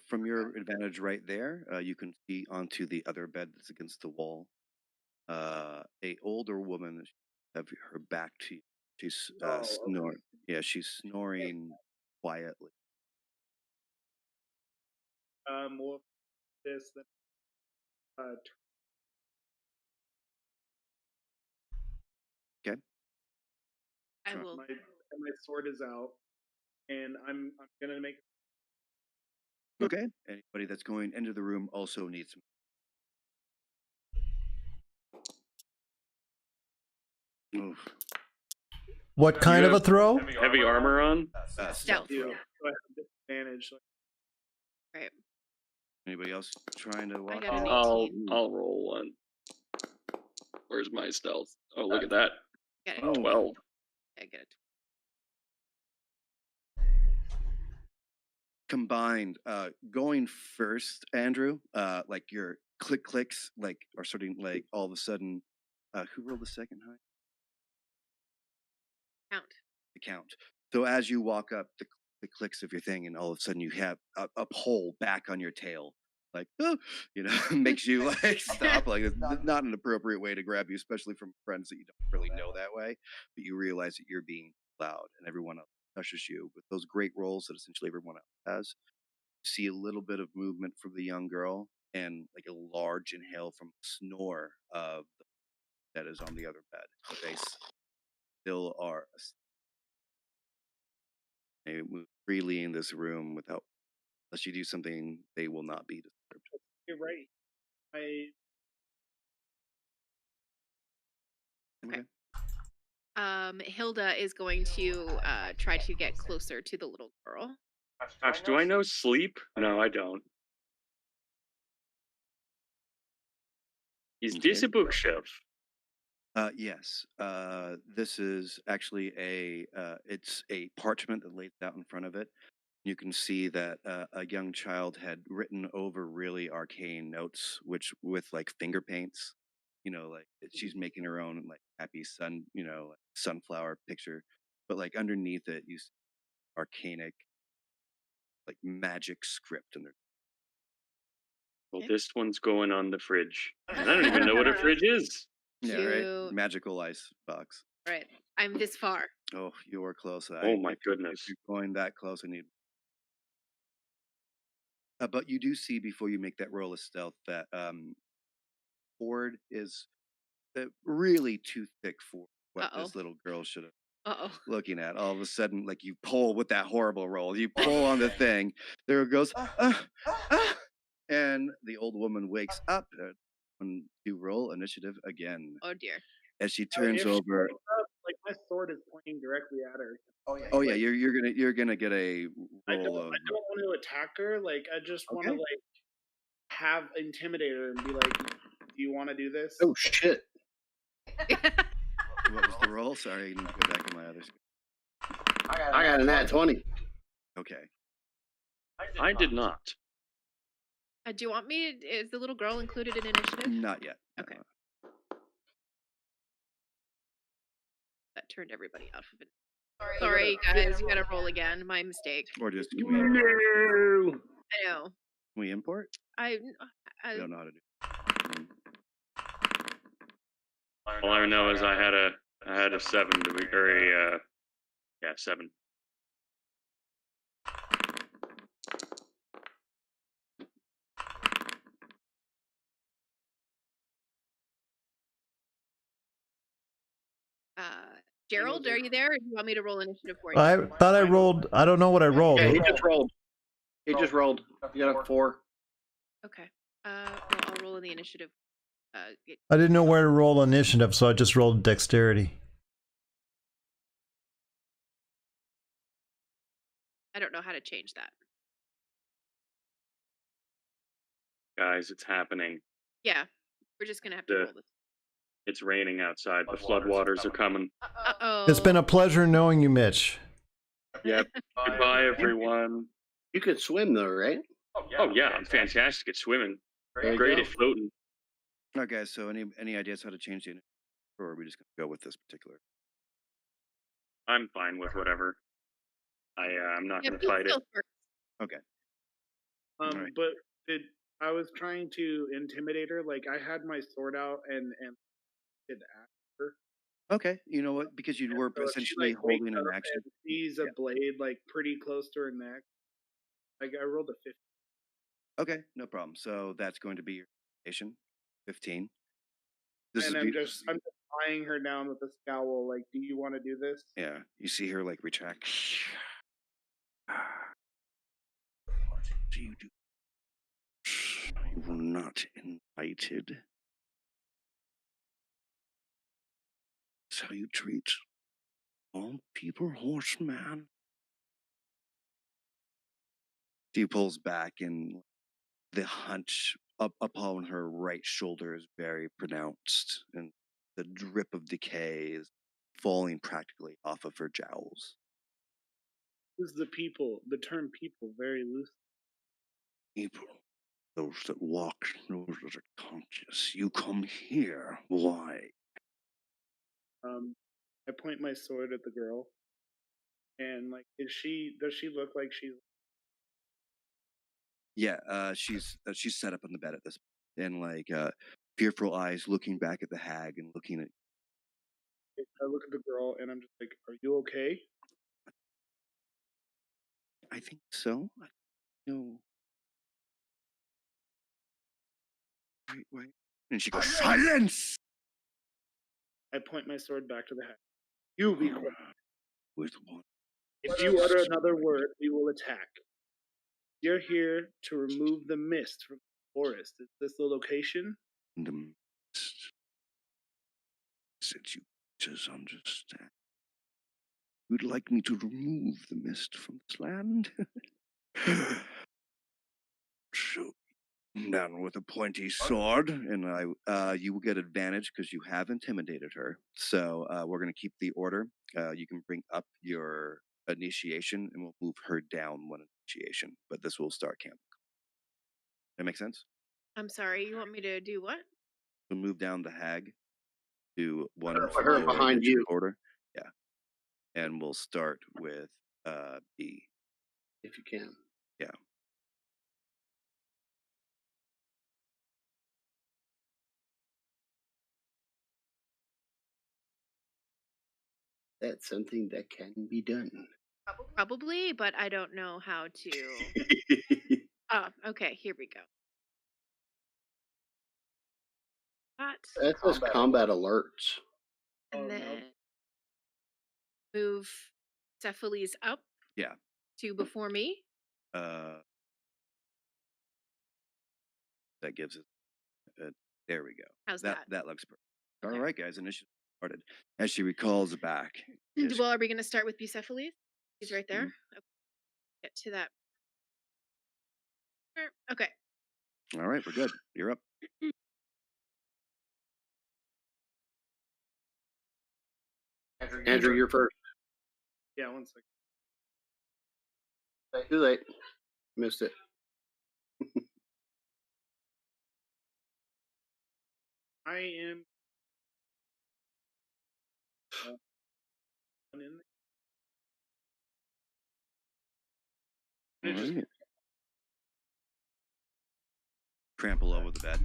From your advantage right there, you can see onto the other bed that's against the wall. A older woman have her back to you. She's snoring. Yeah, she's snoring quietly. More this than Okay. I will. my sword is out, and I'm gonna make. Okay. Anybody that's going into the room also needs some. Oof. What kind of a throw? Heavy armor on? Stealth. Throw. So I have disadvantage. Right. Anybody else trying to walk got an in? 18. I'll roll one. Where's my stealth? Oh, look at that. Get it. Oh. 12. I get it. Combined, going first, Andrew, like your clicks like are starting like all of a sudden. Who rolled the second high? Count. The count. So as you walk up, the clicks of your thing, and all of a sudden you have a pole back on your tail, like makes you like stop. Like it's not an appropriate way to grab you, especially from friends that you don't really know that way. But you realize that you're being loud, and everyone else touches you with those great rolls that essentially everyone else has. You see a little bit of movement from the young girl, and like a large inhale from the snore of that is on the other bed. But they still are asleep. They move freely in this room without Unless you do something, they will not be disturbed. You're right. I Okay. Hilda is going to try to get closer to the little girl. Gosh, do I know sleep? No, I don't. Is this Okay. a bookshelf? Yes. This is actually it's a parchment that lays out in front of it. You can see that a young child had written over really arcane notes, which with like finger paints, like she's making her own like happy sun, like sunflower picture, but like underneath it, you see arcanic, like magic script in there. Well, Okay. this one's going on the fridge. And I don't even know what a fridge is. Yeah, right. Cute. Magical ice box. Right. I'm this far. Oh, you are close. Oh my If goodness. you're going that close, I need. But you do see before you make that roll of stealth that Ford is really too thick for what Uh-oh. this little girl should have Uh-oh. looking at. All of a sudden, like you pull with that horrible roll, you pull on the thing, there it goes, and the old woman wakes up and you roll initiative again Oh dear. as she turns if she over. wakes up, like my sword is pointing directly at her. Oh yeah, you're gonna get a I don't roll of. I don't want to attack her. Like I just want to Okay. like have intimidate her and be like, "Do you want to do this?" Oh shit! What was the roll? Sorry, I need to go back to my other screen. I got an at 20. Okay. I did not. Do you want me? Is the little girl included in initiative? Not yet. Okay. That turned everybody off of it. Sorry, guys. You gotta roll again. My mistake. Or just No. I know. can we import? I I don't know how to do. All I know is I had a 7 to be, or a, 7. Gerald, are you there? Or do you want me to roll initiative for you? I thought I rolled. I don't know what I rolled. Yeah, he just rolled. He just rolled. You got a 4. Okay. Well, I'll roll in the initiative. I didn't know where to roll initiative, so I just rolled dexterity. I don't know how to change that. Guys, it's happening. Yeah, we're just gonna have to roll this. It's raining outside. The floodwaters are coming. Uh-oh. It's been a pleasure knowing you, Mitch. Yep. Goodbye, everyone. You could swim though, right? Oh yeah, I'm fantastic at swimming. There you Great go. at floating. Okay, so any ideas how to change the initiative, or are we just gonna go with this particular? I'm fine with whatever. I'm not Yeah, gonna please fight it. go first. Okay. Alright. But I was trying to intimidate her. Like I had my sword out and did ask her. Okay, you know what? Because you were So if she, essentially like, wakes holding an up action. and sees a blade like pretty close to her neck. Like I rolled a 50. Okay, no problem. So that's going to be your station, 15. This And is I'm just eyeing her down with a scowl. Like, do you want to do this? yeah. You see her like retract. Do you do? You were not invited. That's how you treat all people, horseman. She pulls back, and the hunch up upon her right shoulder is very pronounced, and the drip of decay is falling practically off of her jowls. Use the term people very loose. People, those that walk, those that are conscious. You come here. Why? I point my sword at the girl, and like, does she look like she's? Yeah, she's set up on the bed at this point, and like fearful eyes looking back at the hag and looking at. I look at the girl, and I'm just like, "Are you okay?" I think so. No. Wait. And she goes, silence! I point my sword back to the hag. You be quiet. With one. If you utter another word, we will attack. You're here to remove the mist from the forest. Is this the location? The mist. Said you just understand. You'd like me to remove the mist from this land? So, man with a pointy sword, and you will get advantage because you have intimidated her. So we're gonna keep the order. You can bring up your initiation, and we'll move her down one initiation. But this will start camp. That make sense? I'm sorry, you want me to do what? We'll move down the hag to one Put her lower behind initiative you. order. Yeah, and we'll start with B. If you can. Yeah. That's something that can be done. Probably, but I don't know how to. Oh, okay, here we go. That, That's just combat alerts. and Oh, no. then move Cephalese up Yeah. to before me. That gives it. There we go. How's that? That looks perfect. Okay. All right, guys. Initiative started. As she recalls back. Well, are we going to start with Bucephalus? He's right there. Okay. Get to that. Okay. All right, we're good. You're up. Andrew, you're first. Yeah, 1 second. Too late. Missed it. I am in there. All It just- right. Trample over the bed.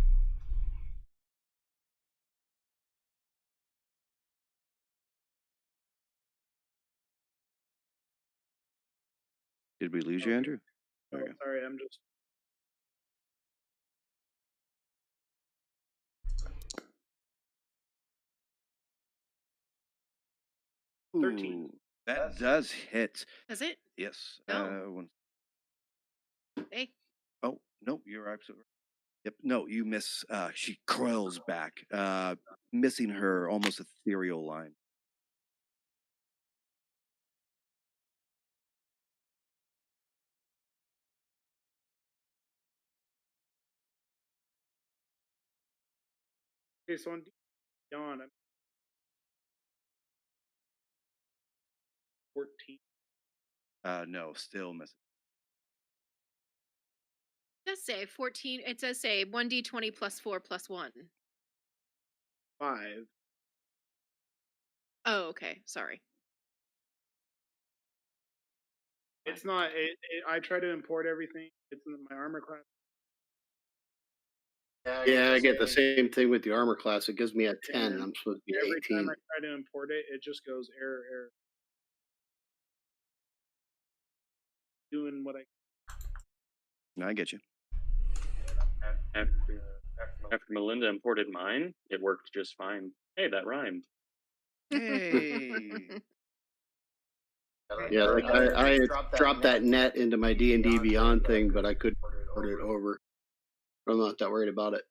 Did we lose you, Andrew? Oh, Okay. sorry, I'm just. Ooh, 13. that does hit. Does it? Yes. No. Hey. Oh, no, you're absolutely right. Yep. No, you miss. She coils back, missing her almost ethereal line. Okay, so on Dawn, I'm 14. No, still missing. It does say 14. It does say 1d20 plus 4 plus 1. 5. Oh, okay. Sorry. It's not. I try to import everything. It's in my armor class. Yeah, I get the same thing with the armor class. It gives me a 10. I'm supposed to be Every 18. time I try to import it, it just goes error, error. Doing what I. No, I get you. After Melinda imported mine, it worked just fine. Hey, that rhymed. Hey. Yeah, like I dropped that net into my D&D Beyond thing, but I couldn't port it over. I'm not that worried about it.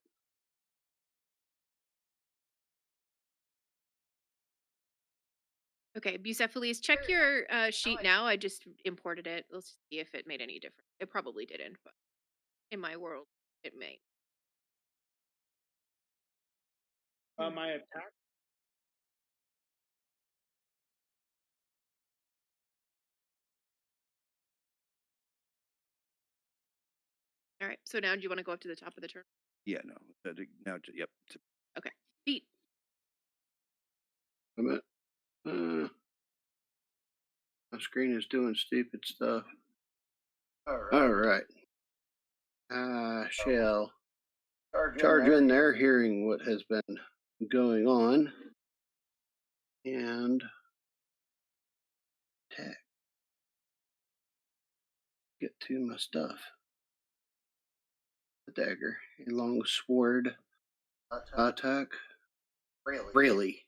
Okay, Bucephalus, check your sheet now. I just imported it. Let's see if it made any difference. It probably didn't, but in my world, it may. My attack. All right. So now, do you want to go up to the top of the turn? Yeah, no. Now, yep. Okay. Feet. A minute. My screen is doing stupid stuff. All right. Shall charge in there, hearing what has been going on, and attack. Get to my stuff. The dagger, a long sword attack. Really?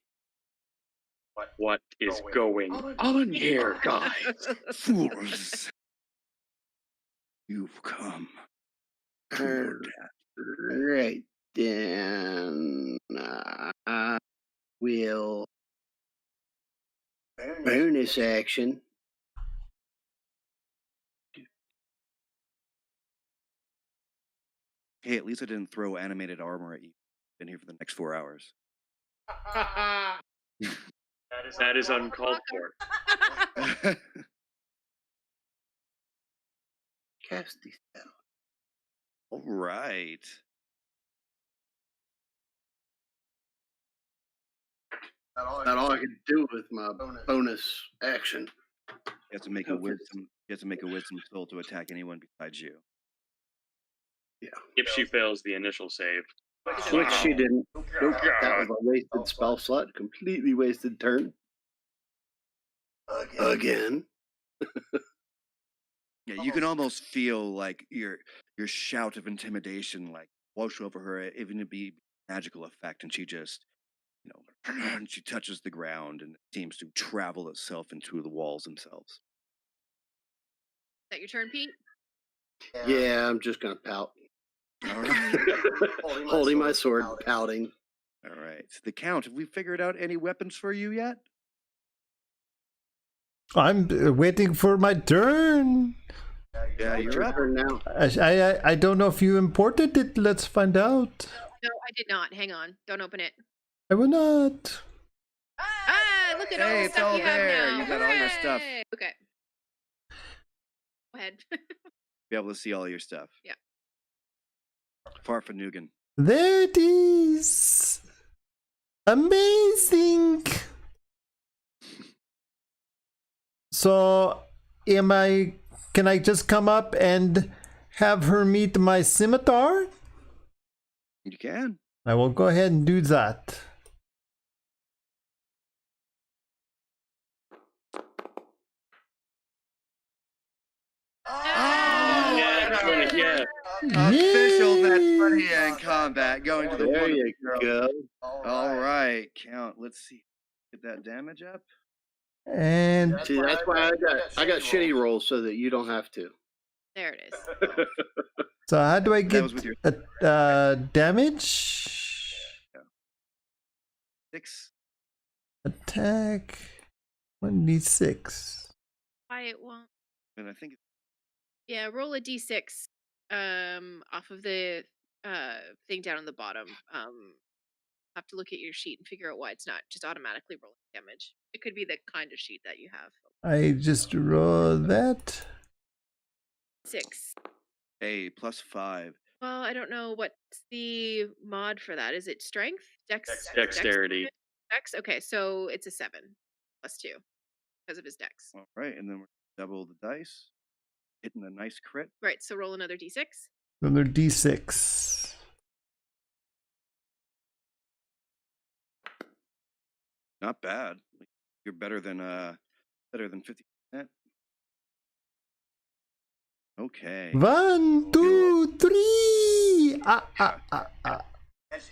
What is going on here, guys? Fools. You've come to All your death. right, then I will bonus action. Hey, at least I didn't throw animated armor at you. Been here for the next 4 hours. That is uncalled for. Cast these spell. All right. Not all I can do with my bonus action. You have to make a wisdom. You have to make a wisdom skill to attack anyone besides you. Yeah. If she fails the initial save. Which she didn't. Nope. That was a wasted spell slot. Completely wasted turn. Again. Yeah, you can almost feel like your shout of intimidation like wash over her, even to be magical effect, and she just, and she touches the ground and it seems to travel itself into the walls themselves. Is that your turn, Pete? Yeah, I'm just gonna pout. All right. Holding my sword, pouting. All right. The Count, have we figured out any weapons for you yet? I'm waiting for my turn. Yeah, It's you're your up. turn now. I don't know if you imported it. Let's find out. No, I did not. Hang on. Don't open it. I will not. Ah, look at all Hey, the it's stuff all you have there. now. You got all your stuff. Hooray! Okay. Go ahead. Be able to see all your stuff. Yeah. Farfanugan. There it is. Amazing. So, can I just come up and have her meet my scimitar? You can. I will go ahead and do that. Oh, Yeah. Official Net Yay! 20 in combat going to the There one of you the go. All right, Count. Let's see. Get that damage up. And See, that's why I got shitty rolls so that you don't have to. There it is. so how do I That get was with your damage? 6. Attack 1d6. Why it won't. And I think Yeah, roll a d6 off of the thing down on the bottom. Have to look at your sheet and figure out why it's not just automatically rolling damage. It could be the kind of sheet that you have. I just roll that. 6. A +5. Well, I don't know what's the mod for that. Is it strength? Dexterity. Dex? Okay, so it's a 7 +2 because of his dex. All right, and then we're double the dice. Hitting a nice crit. Right, so roll another d6. Another d6. Not bad. You're better than 50%. Okay. 1, 2, 3.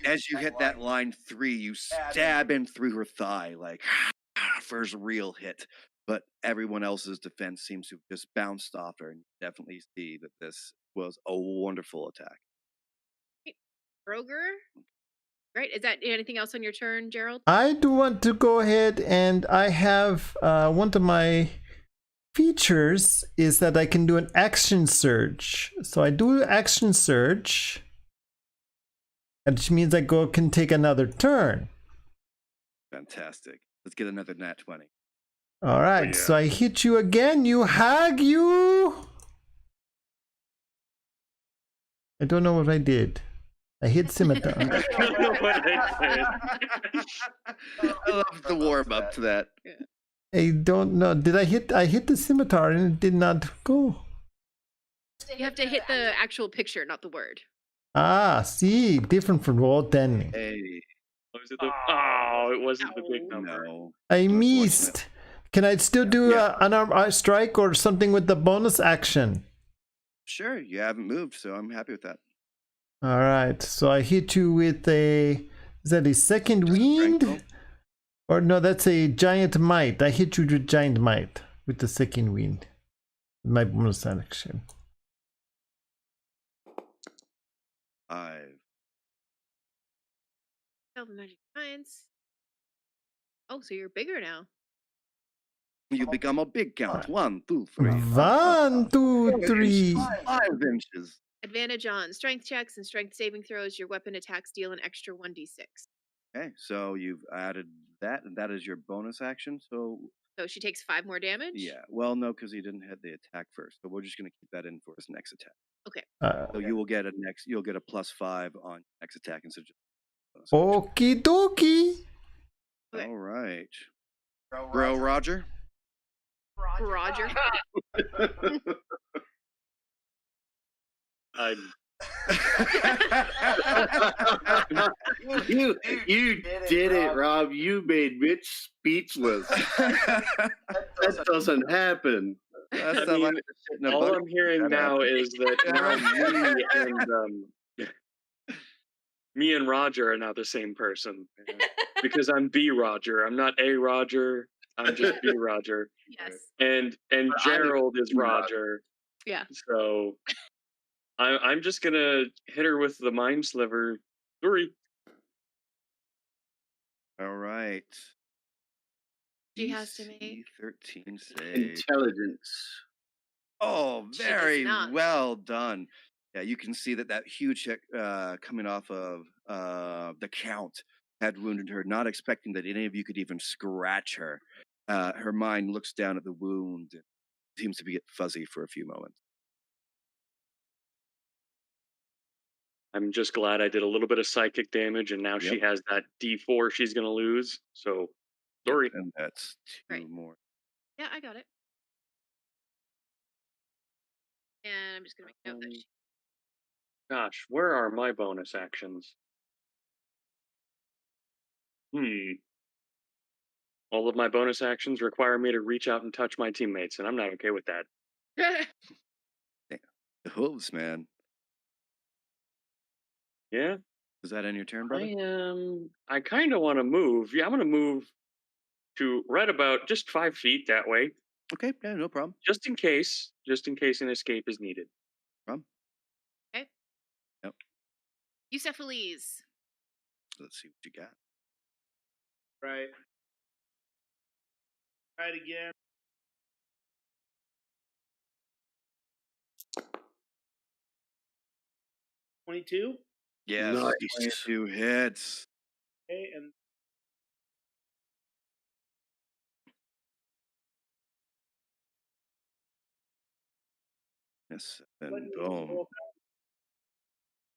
As you hit that line 3, you stab in through her thigh, like first real hit. But everyone else's defense seems to have just bounced off her, and you definitely see that this was a wonderful attack. Broger? Right, is that anything else on your turn, Gerald? I do want to go ahead and I have one of my features is that I can do an action surge. So I do action surge, which means I can take another turn. Fantastic. Let's get another nat 20. All right, yeah. so I hit you again, you hag, you. I don't know what I did. I hit scimitar. I don't know what I did. I love the warm up to that. I don't know. Did I hit? I hit the scimitar and it did not go. You have to hit the actual picture, not the word. Ah, see, different from roll 10. Hey, Was it it wasn't the big number. no. I missed. Can I still do an unarmed strike or something with the bonus action? Sure, you haven't moved, so I'm happy with that. All right, so I hit you with is that a second Strength roll? wind? Or no, that's a giant might. I hit you with giant might with the second wind. My bonus action. 5. Tell the magic science. Oh, so you're bigger now. You become a big count. 1, 2, 3. 1, 2, 3. 5 inches. Advantage on strength checks and strength saving throws. Your weapon attacks deal an extra 1d6. Okay, so you've added that, and that is your bonus action. So So she takes 5 more damage? yeah, well, no, because you didn't hit the attack first. So we're just gonna keep that in for his next attack. Okay. So you will get you'll get a +5 on next attack instead of just bonus Okie action. dokie. Okay. All right, Bro Roger. Roger. I you did it, Rob. You made Mitch speechless. That doesn't happen. That's I not mean, like sitting a all bucket I'm hearing shut now up. is that now me and Roger are now the same person because I'm B Roger. I'm not A Roger. I'm just B Roger. Yes. And Gerald is Roger. Yeah. So I'm just gonna hit her with the mind sliver. Sorry. All right. She has to DC make 13 save. Intelligence. Oh, She does very not. well done. Yeah, you can see that huge hit coming off of the count had wounded her, not expecting that any of you could even scratch her. Her mind looks down at the wound and seems to be fuzzy for a few moments. I'm just glad I did a little bit of psychic damage, and now she Yep. has that D4 she's gonna lose. So sorry. And that's 2 Right. more. Yeah, I got it. And I'm just going to make note that she... Gosh, where are my bonus actions? All of my bonus actions require me to reach out and touch my teammates, and I'm not okay with that. The hooves, man. Yeah, Is that in your turn, brother? I kind of want to move. Yeah, I'm gonna move to right about just 5 feet that way, Okay, yeah, no problem. just in case an escape is needed. Problem. Okay. Yep. Eucephalese. Let's see what you got. Right. Try it again. $22. Yes, Nice. 22 hits. Okay, and Yes, what and do you boom. roll?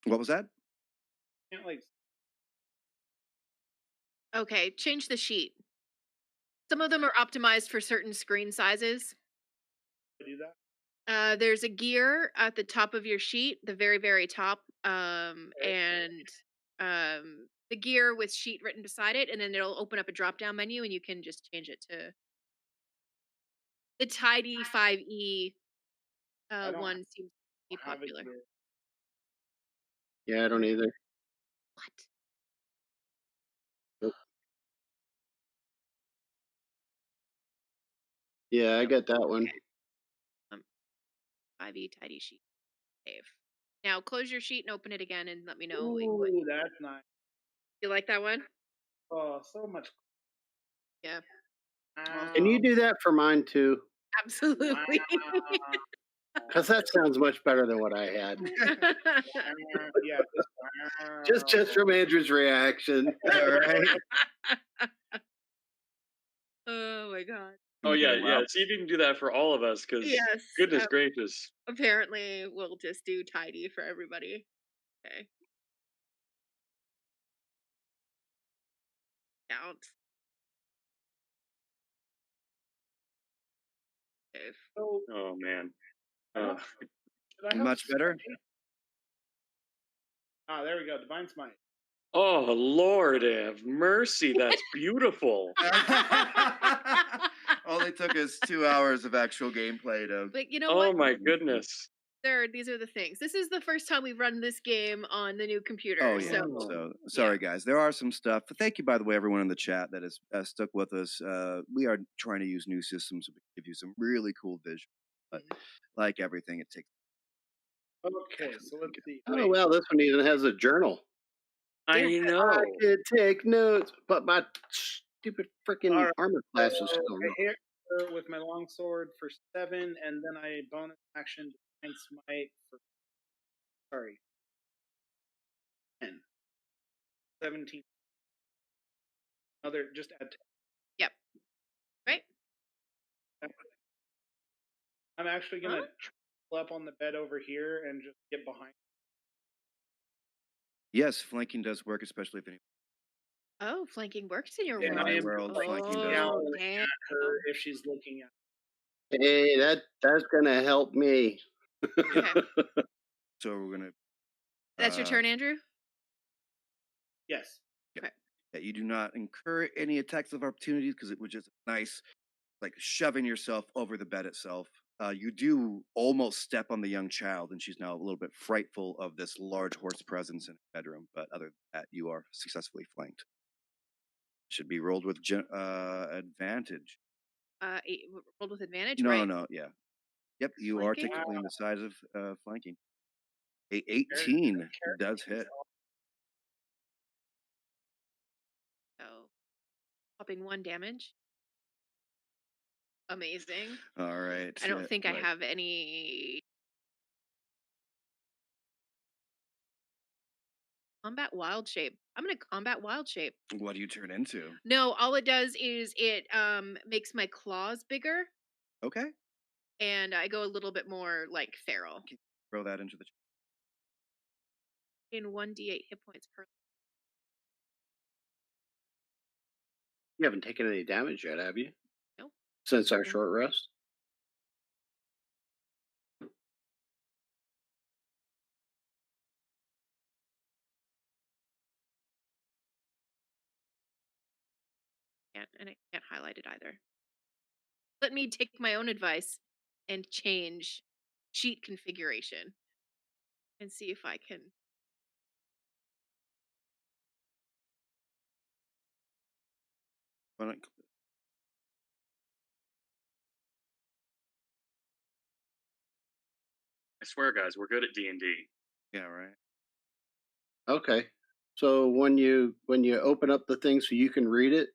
What was that? Can't like Okay, change the sheet. Some of them are optimized for certain screen sizes. do that. There's a gear at the top of your sheet, the very, very top, and the gear with sheet written beside it, and then it'll open up a drop-down menu, and you can just change it to the Tidy 5E I don't one seems to be have it popular. here. Yeah, I don't either. What? Yeah, I got that one. 5E Tidy sheet. Save. Now close your sheet and open it again, and let me know what Ooh, that's nice. you like. That one? Oh, so much. Yeah, Can you do that for mine too? absolutely. Because that sounds much better than what I had. Yeah, Just from Andrew's reaction. All right. Oh my god. Oh yeah, Okay, yeah. wow. See if you can do that for all of us, because Yes. goodness gracious. Apparently, we'll just do Tidy for everybody. Okay. Count. Save. So, Oh man. should I have Much better. Ah, there we go. Divine Smite. Oh Lord have mercy, that's beautiful. Only took us 2 hours of actual gameplay to. But you know Oh what? my goodness. These are the things. This is the first time we've run this game on the new computer. Oh yeah. So So sorry, guys. There are some stuff. But thank you, by the way, everyone in the chat that has stuck with us. We are trying to use new systems to give you some really cool vision. But like everything, it takes. Okay, so let's see. Oh Wait, well, this one even has a journal. Damn I it. I know. could take notes, but my stupid all freaking right. armor So class is still I wrong. hit her with my longsword for 7, and then I bonus action Divine Smite for sorry 10, 17. Another just add 10. Yep. Right? I'm actually Huh? gonna pull up on the bed over here and just get behind. Yes, flanking does work, especially if any. Oh, flanking works in your And I My am world. world, like flanking does Oh, work. scowling damn. at her if she's looking at. Hey, that's gonna help me. Okay. So we're gonna. That's your turn, Andrew? Yes. Okay. Yeah, you do not incur any attacks of opportunities because it was just nice, like shoving yourself over the bed itself. You do almost step on the young child, and she's now a little bit frightful of this large horse presence in the bedroom. But other than that, you are successfully flanked. Should be rolled with advantage. Rolled with advantage, No, right? no, yeah. Yep, you are Flanking? technically in the size of flanking. A Very 18 does hit. So, popping 1 damage. Amazing. All right. I don't think I right. have any combat wild shape. I'm gonna combat wild shape. What do you turn into? No, all it does is it makes my claws bigger, Okay. and I go a little bit more like feral. Throw that into the. In 1d8 hit points per. You haven't taken any damage yet, have you? Nope. Since our Mm. short rest? And I can't highlight it either. Let me take my own advice and change sheet configuration and see if I can. Why don't- I swear, guys, we're good at D&D. Yeah, right. Okay. So when you open up the thing so you can read it,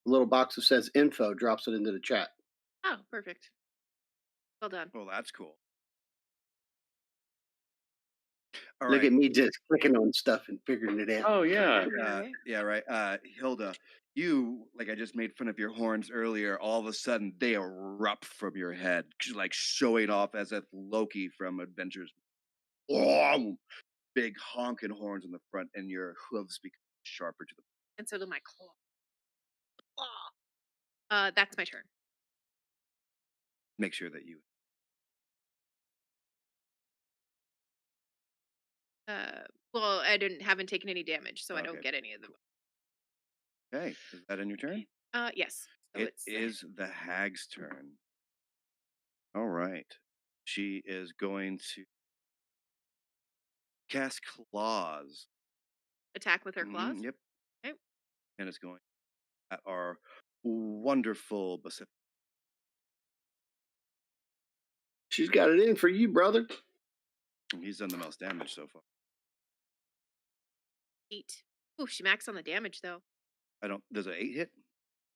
a little box that says info drops it into the chat. Oh, perfect. Well done. Well, that's cool. All Look right. at me just clicking on stuff and figuring it out. Oh yeah. Yeah, right. Hilda, you, like I just made fun of your horns earlier, all of a sudden they erupt from your head, like showing off as if Loki from Adventures. Oh, big honking horns in the front, and your hooves become sharper to the. And so do my claw. That's my turn. Make sure that you. Well, haven't taken any damage, so I don't Okay. get any of them. Okay, is that in your turn? Yes. So It it's is the hag's turn. All right. She is going to cast claws. attack with her claws. Yep. Okay. And it's going at our wonderful Pacific. She's got it in for you, brother. He's done the most damage so far. 8. Ooh, she maxed on the damage though. Does an 8 hit?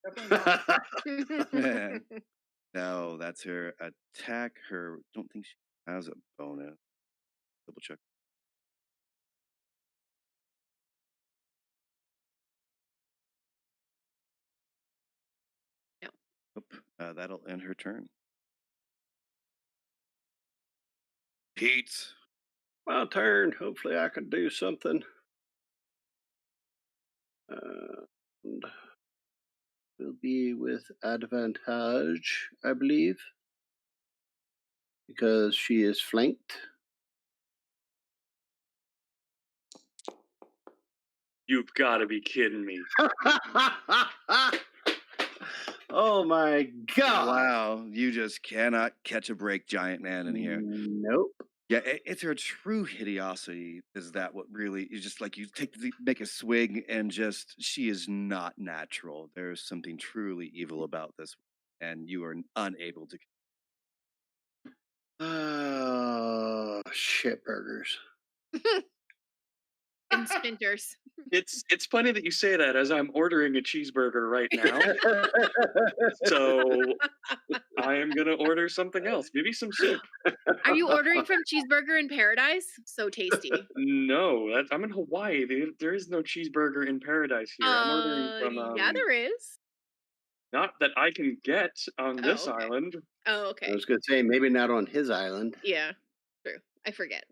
Definitely not. No, that's her attack. Don't think she has a bonus. Double check. No. Nope. That'll end her turn. Pete. My turn. Hopefully I can do something. And will be with advantage, I believe, because she is flanked. You've got to be kidding me. Oh my god! Wow, you just cannot catch a break, giant man in here. Nope. Yeah, it's her true hideosity. Is that what really is just like you make a swing and just she is not natural. There's something truly evil about this, and you are unable to. Shit burgers. And stinters. It's funny that you say that as I'm ordering a cheeseburger right now. So I am gonna order something else. Maybe some soup. Are you ordering from Cheeseburger in Paradise? So tasty. No, I'm in Hawaii. There is no cheeseburger in paradise here. I'm ordering from Yeah, there is. not that I can get on this okay. island. Oh, I okay. was going to say maybe not on his island. Yeah, true. I forget.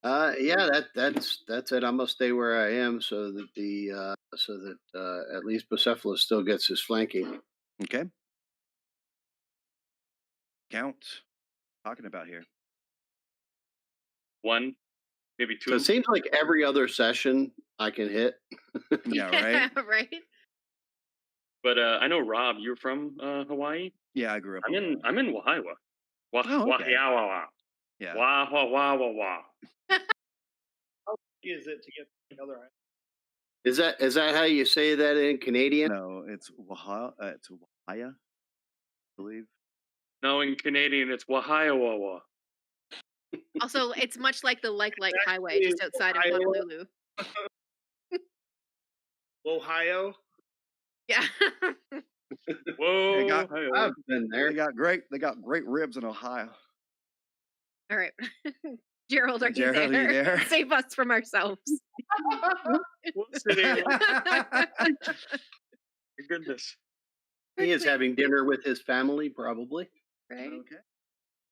Yeah, that's it. I'm gonna stay where I am so that at least Bucephalus still gets his flanking. Okay. Count. Talking about here. One, maybe So two. it seems like every other session I can hit. Yeah, right. Right. But I know Rob, you're from Hawaii. Yeah, I grew up. I'm in Waiwa. Oh, okay. Wahiawawa. Yeah. Wah wah wah wah wah. How easy is it to get to the other island? Is that how you say that in Canadian? No, it's Wahaya. It's Wahaya, I believe. No, in Canadian it's Wahiawawa. Also, it's much like the Light Highway just outside of Honolulu. Ohio. Yeah. Whoa. I've been there. They got great ribs in Ohio. All right. Gerald, are you Gerald, are you there? there? Save us from ourselves. What's the name? Your goodness. He is having dinner with his family, probably. Right? Okay.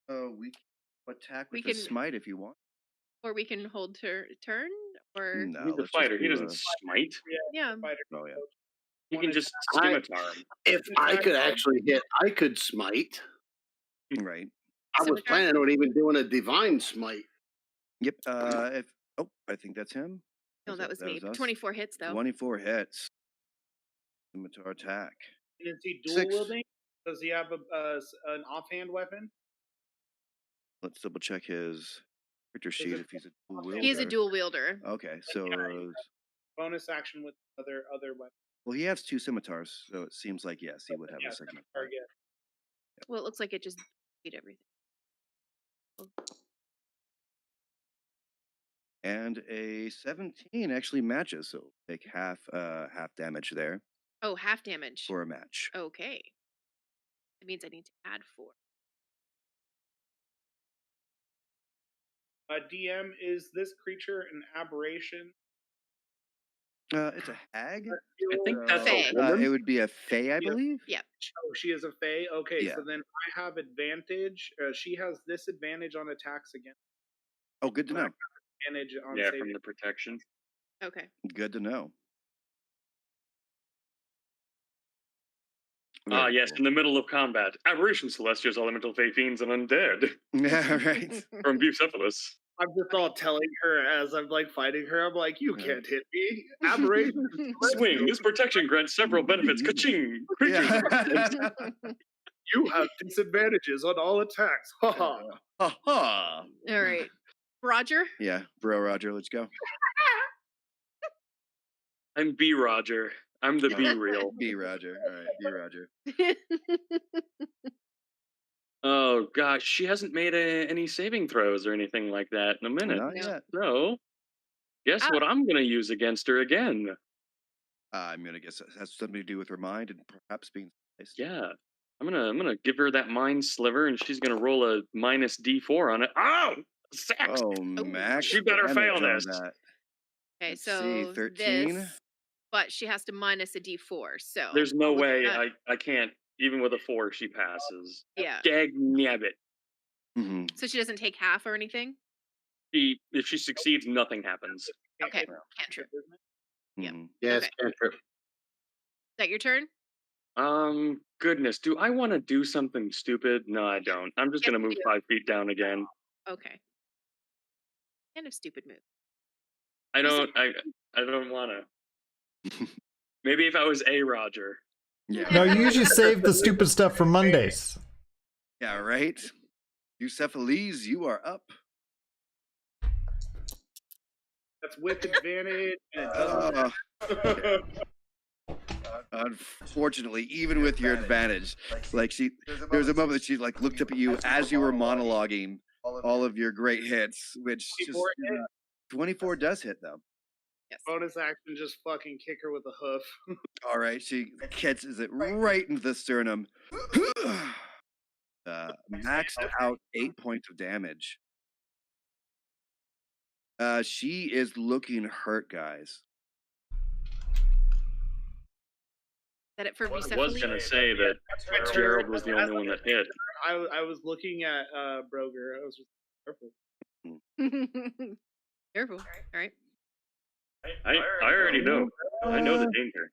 So we can attack We with the can- smite if you want. Or we can hold turn, or No, He's a let's just fighter. He do doesn't smite. yeah. Fighter. Oh yeah. He can just I- scimitar him. If I could actually hit, I could smite. Right. I was Scimitar? planning on even doing a divine smite. Yep. I think that's him. No, that was me. us. 24 hits though. 24 hits. Scimitar attack. Is he dual 6. wielding? Does he have an offhand weapon? Let's double check his character sheet if he's a dual wielder. He is a dual wielder. Okay, so Bonus action with other weapons. well, he has 2 scimitars, so it seems like yes, he would have Yeah, a second. target. Well, it looks like it just beat everything. And a 17 actually matches, so take half damage there Oh, half damage. for a match. Okay. It means I need to add 4. DM, is this creature an aberration? It's a hag. I think that's Fae. a woman. It would be a fae, I believe. Oh, she is a fae? Okay, Yeah. so then I have advantage. She has disadvantage on attacks again. Oh, good to know. Advantage on Yeah, saving. from the protection. Okay. Good to know. Ah, Very yes, cool. in the middle of combat. Aberration, Celestials, Elemental, Fae, Fiends, and Undead. Yeah, right. From Bucephalus. I'm just all telling her as I'm like fighting her. I'm like, you Yeah. can't hit me. Aberration. Swing. This protection grants several benefits. Ka-ching! Creatures. Yeah. You have disadvantages on all attacks. Ha ha. Ha ha. All right. Roger? Yeah, bro, Roger, let's go. I'm B. Roger. I'm the B real. B Roger. All right, B Roger. Oh gosh, she hasn't made any saving throws or anything like that in a minute. Not No. yet. So, guess what I'm gonna use against her again? I'm gonna guess it has something to do with her mind and perhaps being spiced. Yeah, I'm gonna give her that mind sliver, and she's gonna roll a minus D4 on it. Oh, sex! Oh, max. She better damage fail on this. that. Okay, Let's so see, 13. this, but she has to minus a D4. So There's no I'll look at way that. I can't. Even with a 4, she passes. Yeah. Dag nabbit. Mm-hmm. So she doesn't take half or anything. If she succeeds, nothing happens. Okay, cantrip. Is Yeah. Mm-hmm. Yes, Okay. cantrip. that your turn? Goodness, do I want to do something stupid? No, I don't. I'm just Yes, gonna you move do. 5 feet down again. Okay. Kind of stupid move. I don't want to. Maybe if I was a Roger. Yeah. No, you usually save the stupid stuff for Mondays. Yeah, right? Bucephalus, you are up. That's with advantage. And it doesn't. Okay. Unfortunately, even with your advantage, like there was a moment that she like looked up at you as you were monologuing all of your great hits, which just 24 hit. 24 does hit though. Yes. Bonus action, just fucking kick her with a hoof. All right, she catches it right into the sternum. Maxed out 8 points of damage. She is looking hurt, guys. Is that it for I was Bucephaly? going to say that That's Gerald her. was the only one that hit. I was looking at Broger. I was just careful. Careful. All right. I already know. I know the danger.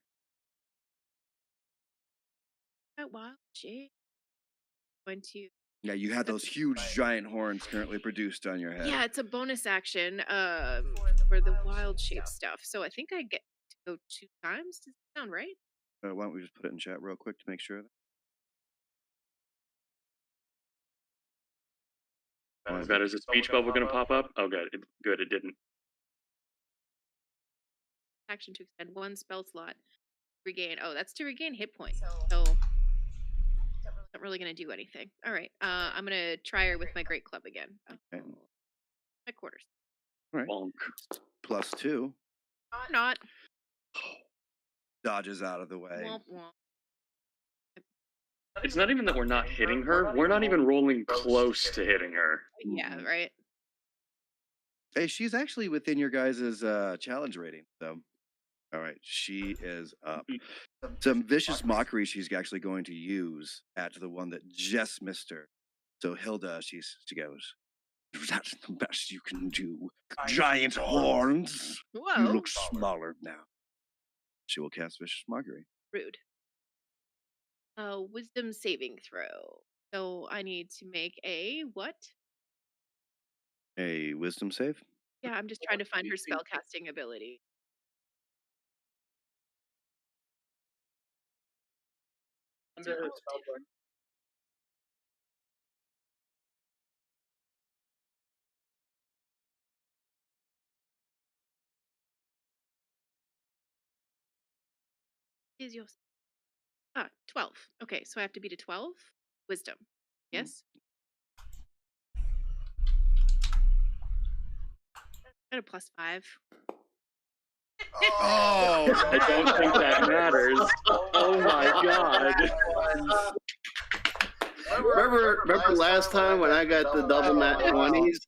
That wild shit. Going to. Yeah, you have those huge giant horns currently produced on your head. Yeah, it's a bonus action for the wild shape stuff. So I think I get to go 2 times. Does that sound right? Why don't we just put it in chat real quick to make sure? God, is a speech bubble going to pop up? Oh, good. It didn't. Action to extend 1 spell slot. Regain. Oh, that's to regain hit points. So not really going to do anything. All right. I'm going to try her with my great club again. Okay. My quarters. All right. Bonk. +2. Not. Dodges out of the way. Womp womp. It's not even that we're not hitting her. We're not even rolling close to hitting her. Yeah, right. Hey, she's actually within your guys' challenge rating. So, all right, she is up. Some vicious mockery she's actually going to use at the one that just missed her. So Hilda, she goes, "That's the best you can do. Giant horns. Whoa. You look smaller now." She will cast vicious mockery. Rude. Wisdom saving throw. So I need to make a what? A wisdom save. Yeah, I'm just trying to find her spell casting ability. Under her spell book. Is your 12. Okay, so I have to beat a 12. Wisdom. Yes. Got a +5. Oh, I don't think that matters. Oh my god. Remember last time when I got the double nat 20s?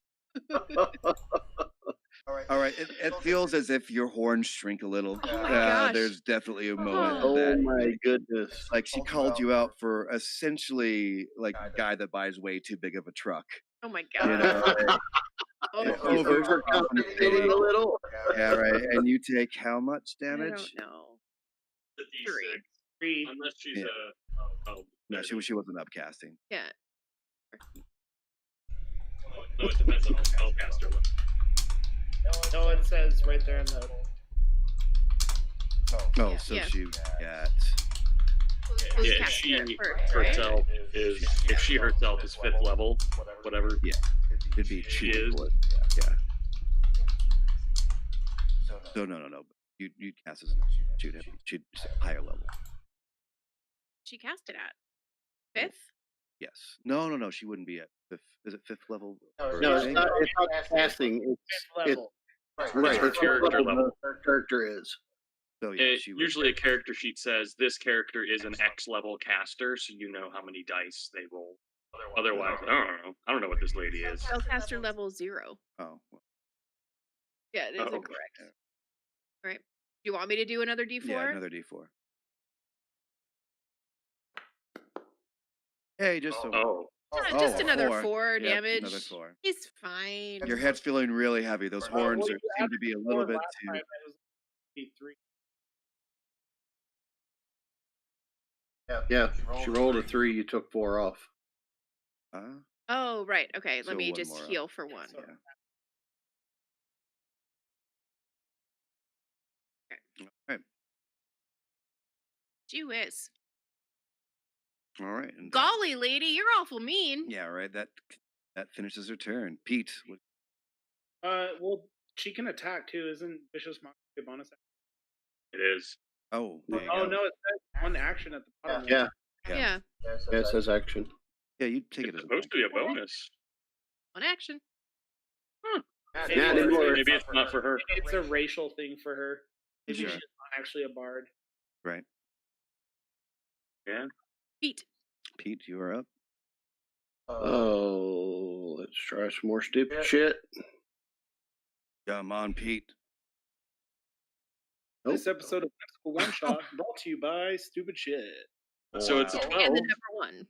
All right. It feels as if your horns shrink a little. Oh my gosh. There's definitely a moment Oh. Oh that, my goodness. like, she called you out for essentially like a guy that buys way too big of a truck. Oh my You god. know, Oh, He's overcompensating a little. yeah, right. And you take how much I damage? don't know. The Three. D6. 3. Unless she's Yeah. oh, No, she wasn't upcasting. Yeah. No, it depends on the spellcaster. No, it says right there in the. Oh, Yeah. so Yeah. she got. Yeah, if Cast she her first, right? herself is if she herself is 5th level, whatever. Yeah, it'd be She two. is. Yeah. So no. You'd cast as she'd higher level. She cast it at 5th. Yes. No. She wouldn't be at 5th. Is it 5th level? No, it's not casting. level. Right, it's character level. Her character is. So yeah, It, she would. usually a character sheet says this character is an X level caster, so you know how many dice they roll. Otherwise, I don't know what this lady is. Spellcaster level 0. Oh. Well, Yeah, it is Oh. incorrect. All right. Do you want me to do another D4? yeah, another D4. Hey, just a Oh, Just Oh, another 4. 4 Yep, damage. another 4. It's fine. Your head's feeling really heavy. Those horns Well, you seem to be a little bit last too. time, it was 3. Yeah, she rolled a 3, you took 4 off. Oh, right. Okay, So let me one just more up. heal for 1. Yeah. All right. Gee whiz. All right. And Golly, lady, you're awful mean. yeah, right. That finishes her turn. Pete. Well, she can attack too. Isn't Vicious Mockery a bonus action? it is. Oh, there you Oh go. no, it says one action at the bottom. Yeah, Yeah. it says action. Yeah, you take it It's as a supposed to be a bonus. One action. Huh. Yeah, they were- Maybe it's not for her. Maybe it's a racial thing for her. Maybe Sure. she's not actually a bard. Right. Yeah. Pete. Pete, you are up. Oh, let's try some more stupid shit. Come on, Pete. This episode of Whimsical One Shot brought to you by Stupid Shit. So it's a Wow. 12. And the number one.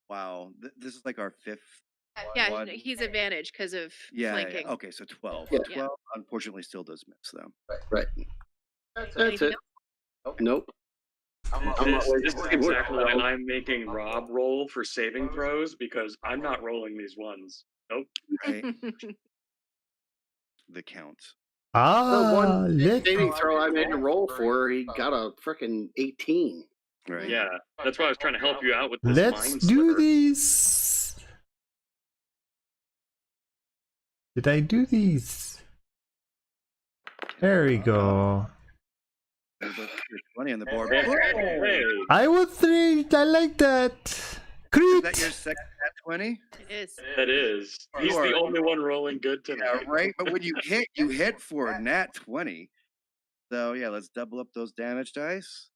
Wow. This is like our fifth. Yeah, one. he's advantage because of Yeah, flanking. yeah. Okay, so 12. Yeah. 12 unfortunately still does miss, though. Right. That's Anything it. Nope. I'm not This waiting is for exactly it. why I'm making Rob roll for saving throws because I'm not rolling these ones. Nope. Right. The count. The one let saving throw I made to roll for, he got a freaking 18. Right. Yeah, that's why I was trying to help you out with this let's mind do sliver. this. Did I do these? There we go. There's a 20 on the board. Hey, Whoa! hey, I will three. I like that. Is Crit. that your second at 20? It is. that is. He's You are- the only one rolling good Yeah, tonight. right. But when you hit for a nat 20. So yeah, let's double up those damage dice.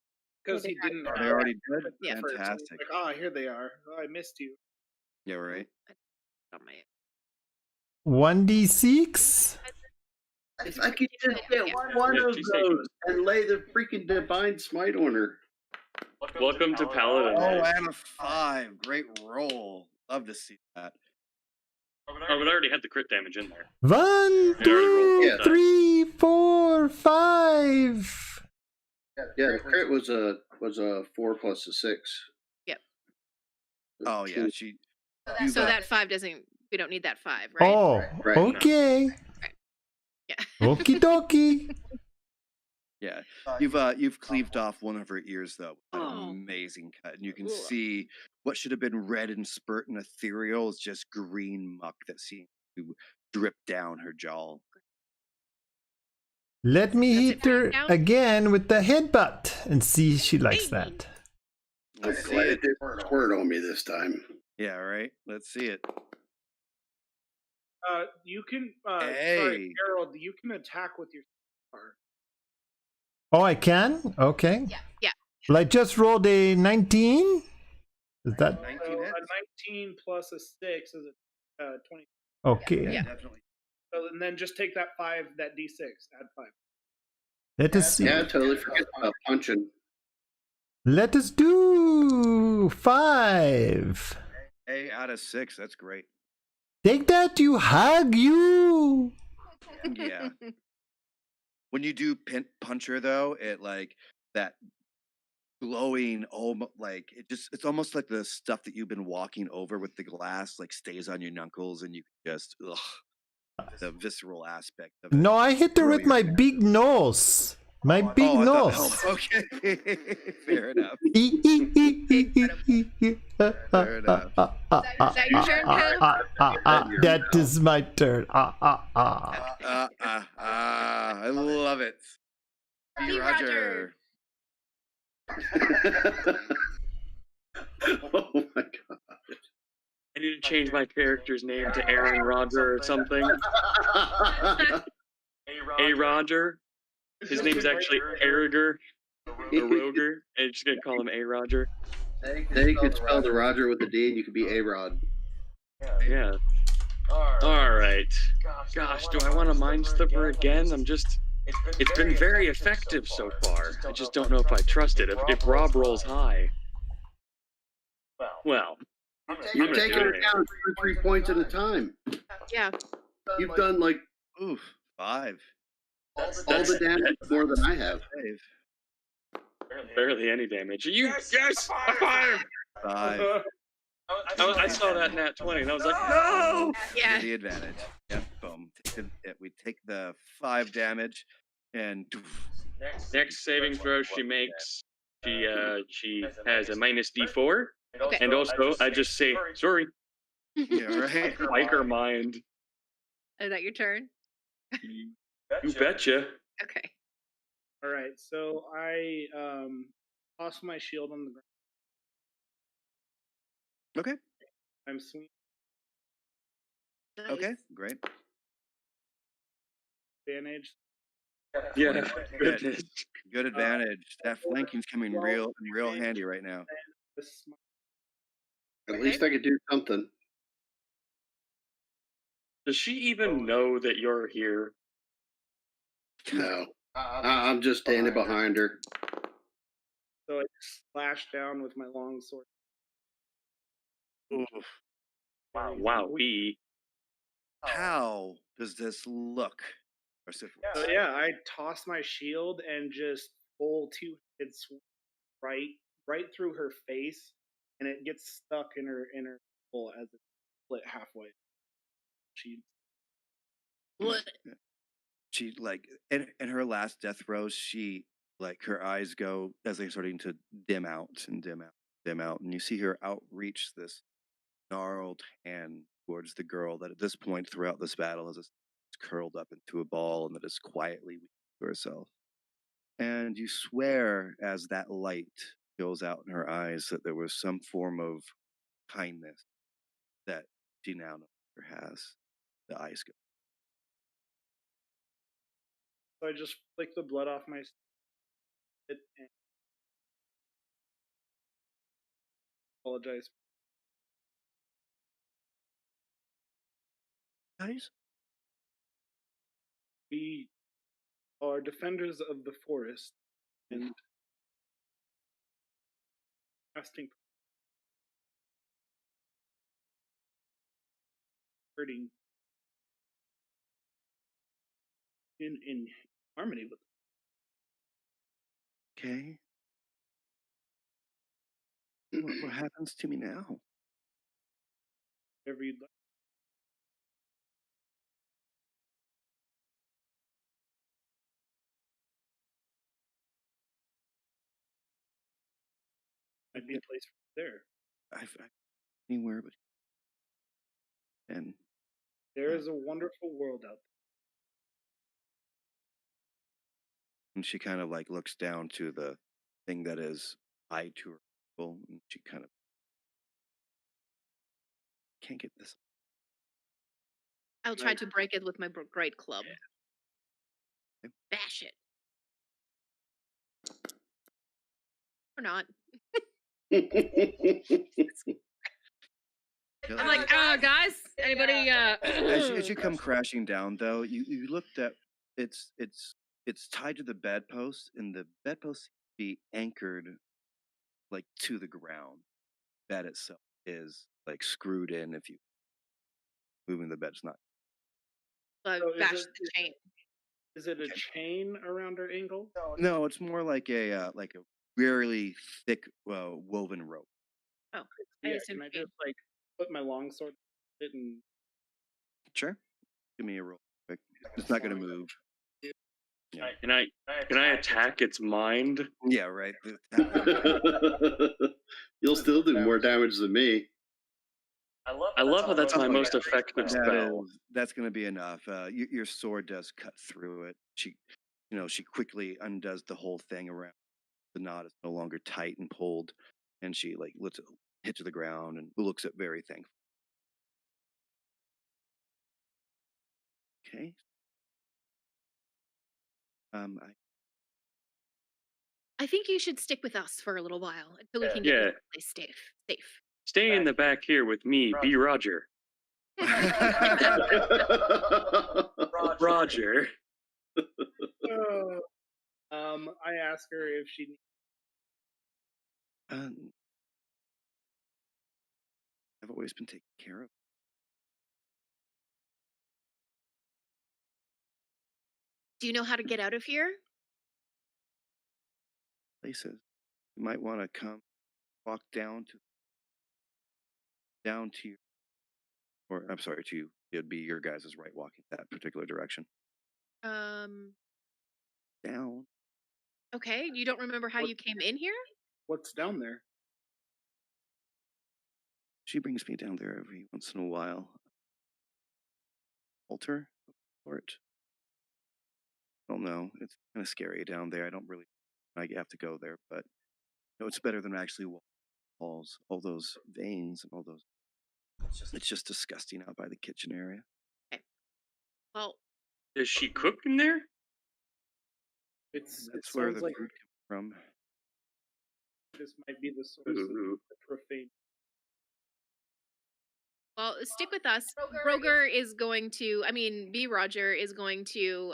Because he didn't. Are they already good? Yeah. Fantastic. Like, oh, here they are. Oh, I missed you. Yeah, right. On my 1d6. If I could just get one Yeah, of she's those and lay the freaking divine smite on her. Welcome to Paladin. Oh, and a 5. Great roll. Love to see that. Oh, but I already had the crit damage in there. 1, already rolled 2, both 3, 4, 5. Yeah, the crit was a 4 plus a 6. Yep. Oh yeah, she. you So got- that 5 doesn't. We don't need that 5, right? Oh, Right. okay. Yeah. Okie dokie. Yeah, you've cleaved off one of her ears though. An Oh. amazing cut, and you can Ugh. see what should have been red and spurt and ethereal is just green muck that seems to drip down her jaw. Let me Does it hit her break down? again with the headbutt and see if she likes Hey. that. I'm Let's see glad it. it didn't squirt on me this time. Yeah, right. Let's see it. You can. Sorry, Hey. Harold. You can attack with your star. Oh, I can? Okay. Yeah. Well, I just rolled a 19. Is that 19 So a hits. 19 plus a 6 is a 20. okay? Yeah. Definitely. So, and then just take that 5, that D6, add 5. Let us see. Yeah, I totally forget about punching. Let us do 5. A out of 6. That's great. Take that, you hug, you. Yeah. When you do puncher though, it like that glowing like it's almost like the stuff that you've been walking over with the glass like stays on your knuckles and you can just the visceral aspect of it. No, I hit her with Really my is. big nose. My big I thought- nose. oh, okay. Fair enough. Fair enough. Is that your turn, Kev? That is my turn. I love it. Hey, Roger. Oh my god. I need to change my character's name to Aaron Roger or something. A Roger. His name's actually Ariger or Roger, and you're just gonna call him A Roger. Then you could spell the Roger with a D and you could be A-Rod. Yeah. All right. Gosh, do I want to mind slipper again? It's been very effective so far. I just don't know if I trust it. If Rob rolls high. Well, You're I'm gonna taking do her it. down 3 points at a time. Yeah. You've done like Oof, 5. all the damage more than I have. Save. Barely any damage. Yes, a 5. 5. I saw that nat 20 and I was like, no. Yeah. The advantage. Yep, boom. We take the 5 damage and Next saving throw she makes, she has a minus D4, Okay. and also I just say sorry. yeah, right. Like her mind. Is that your turn? You betcha. Okay. All right, so I toss my shield on the ground. Okay. I'm swinging Okay. Nice. Great. advantage. Yeah, Good. goodness. Good advantage. That flanking's coming 12 real damage, handy right now. and this At Okay. least I could do something. Does she even know that you're here? No. I'm just standing behind her. so I slash down with my long sword. Oof. Wow, B. How does this look? So yeah, I toss my shield and just full two-handed swing right through her face, and it gets stuck in her skull as it's split halfway. She What? She like in her last death throes, she like her eyes go as they're starting to dim out and dim out, and you see her outreach this gnarled hand towards the girl that at this point throughout this battle is curled up into a ball and that is quietly weeping to herself. And you swear as that light goes out in her eyes that there was some form of kindness that she now no longer has. The eyes go. so I just flick the blood off my spit and apologize. Guys, We are defenders of the forest and casting hurting in harmony with okay. What happens to me now? whatever you'd like. I'd be a place there. I've anywhere but and There is a wonderful world out and she kind of like looks down to the thing that is tied to her ankle, and she kind of can't get this. I'll try to break it with my great club. Okay. Bash it. Or not. I'm like, guys, anybody As you come crashing down, though, you looked at it's tied to the bedpost, and the bedpost seems to be anchored like to the ground. Bed itself is like screwed in. If you moving the bed's not. So bash the chain. is it a chain around her ankle? No, it's more like a really thick woven rope. Oh, I Yeah, assume can I chain. just like put my longsword in it and Sure, give me a roll. Quick. It's not going to move. Yeah. Can I attack its mind? Yeah, right. You'll still do more damage than me. I love how that's my most effective spell. That's going to be enough. Your sword does cut through it. She quickly undoes the whole thing around. The knot is no longer tight and pulled, and she like lets it hit to the ground and looks at very thankful. Okay. I think you should stick with us for a little while until we can get you someplace safe. Stay in the back here with me, B. Roger. Roger. I ask her if she I've always been taken care of. Do you know how to get out of here? Places. You might want to come walk down to your, or I'm sorry, to you. It'd be your guys' right walking that particular direction. Down. Okay, you don't remember how you came in here? what's down there? She brings me down there every once in a while. Altar for it. don't know. It's kind of scary down there. I don't really. I have to go there, but it's better than actually walls, all those veins and all those. It's just disgusting out by the kitchen area. Okay. Well, Does she cook in there? It That's where the sounds like food comes from. this might be the source of Ooh. the profane. well, stick with us. Broger is going to. I mean, B. Roger is going to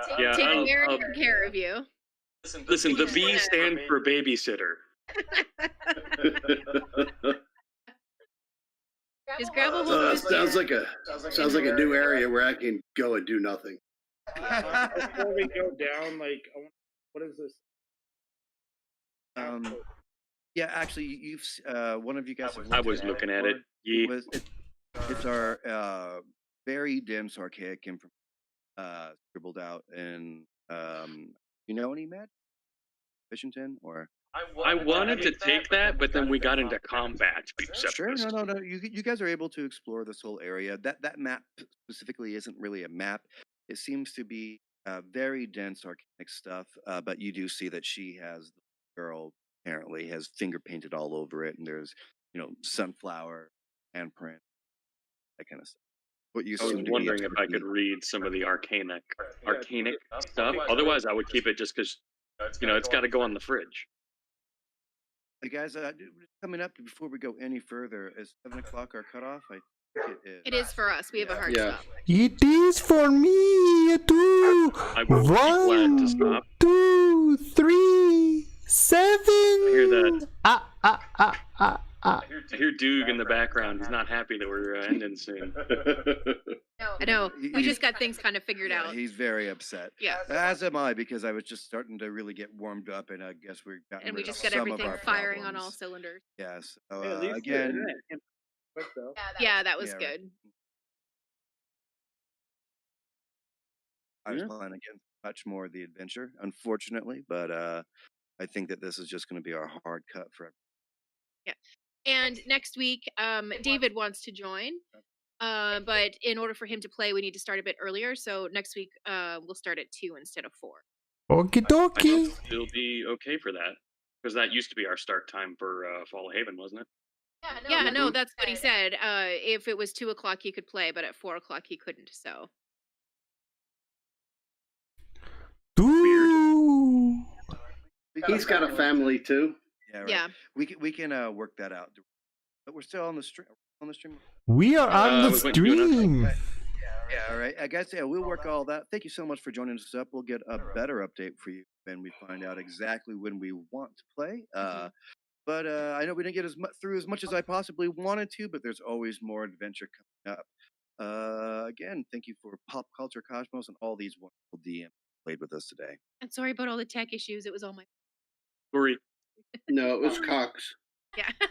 Yeah, take I'll, very I'll, good care of you. listen, the B stand for babysitter. Just grab a hold So of it his sounds like a new area where I can go and do nothing. Before we go down, what is this? Yeah, actually, you've one of you guys. I was looking at it. Yeah. It's our very dense archaic information scribbled out in you know any Matt Washington or I wanted to take that, but then we got into combat. sure no you guys are able to explore this whole area. That map specifically isn't really a map. It seems to be very dense archaic stuff, but you do see that she has the girl apparently has finger painted all over it, and there's sunflower handprint, that kind of stuff. What you I was assume to be wondering if I could read some of the arcanic stuff. Otherwise, I would keep it just because it's got to go on the fridge. Hey guys, coming up before we go any further, is 7 o'clock our cutoff? I think it is. It is for us. We have a hard Yeah. stop. It is for me too. I will be glad to stop. 2, 3, 7. I hear that. Ah. I hear Doog in the background. He's not happy that we're ending soon. I know. We just got things kind of figured out. He's very upset. Yeah. As am I, because I was just starting to really get warmed up, and I guess we've gotten And we rid of just got some of everything our firing on all problems. cylinders. Yes. Hey, at least the Again, internet came quick, though. Yeah, that was Yeah, right. good. I was planning again much more of the adventure, unfortunately, but I think that this is just going to be our hard cut for everyone. Yeah. And next week, David wants to join. But in order for him to play, we need to start a bit earlier. So next week, we'll start at 2 instead of 4. Okie I dokie. should still be okay for that because that used to be our start time for Fall of Haven, wasn't it? Yeah, no, that's what he said. If it was 2 o'clock, he could play, but at 4 o'clock, he couldn't. So Ooh. He's got a family too. Yeah, right. yeah. We can work that out, but we're still on the stream. We are on the we went to do another- stream. Yeah, all right. I guess we'll work all that. Thank you so much for joining us up. We'll get a better update for you when we find out exactly when we want to play. But I know we didn't get through as much as I possibly wanted to, but there's always more adventure coming up. Again, thank you for Pop Culture Cosmos and all these wonderful DMs who played with us today. And sorry about all the tech issues. It was all my. Sorry. No, it was Cox. Yeah.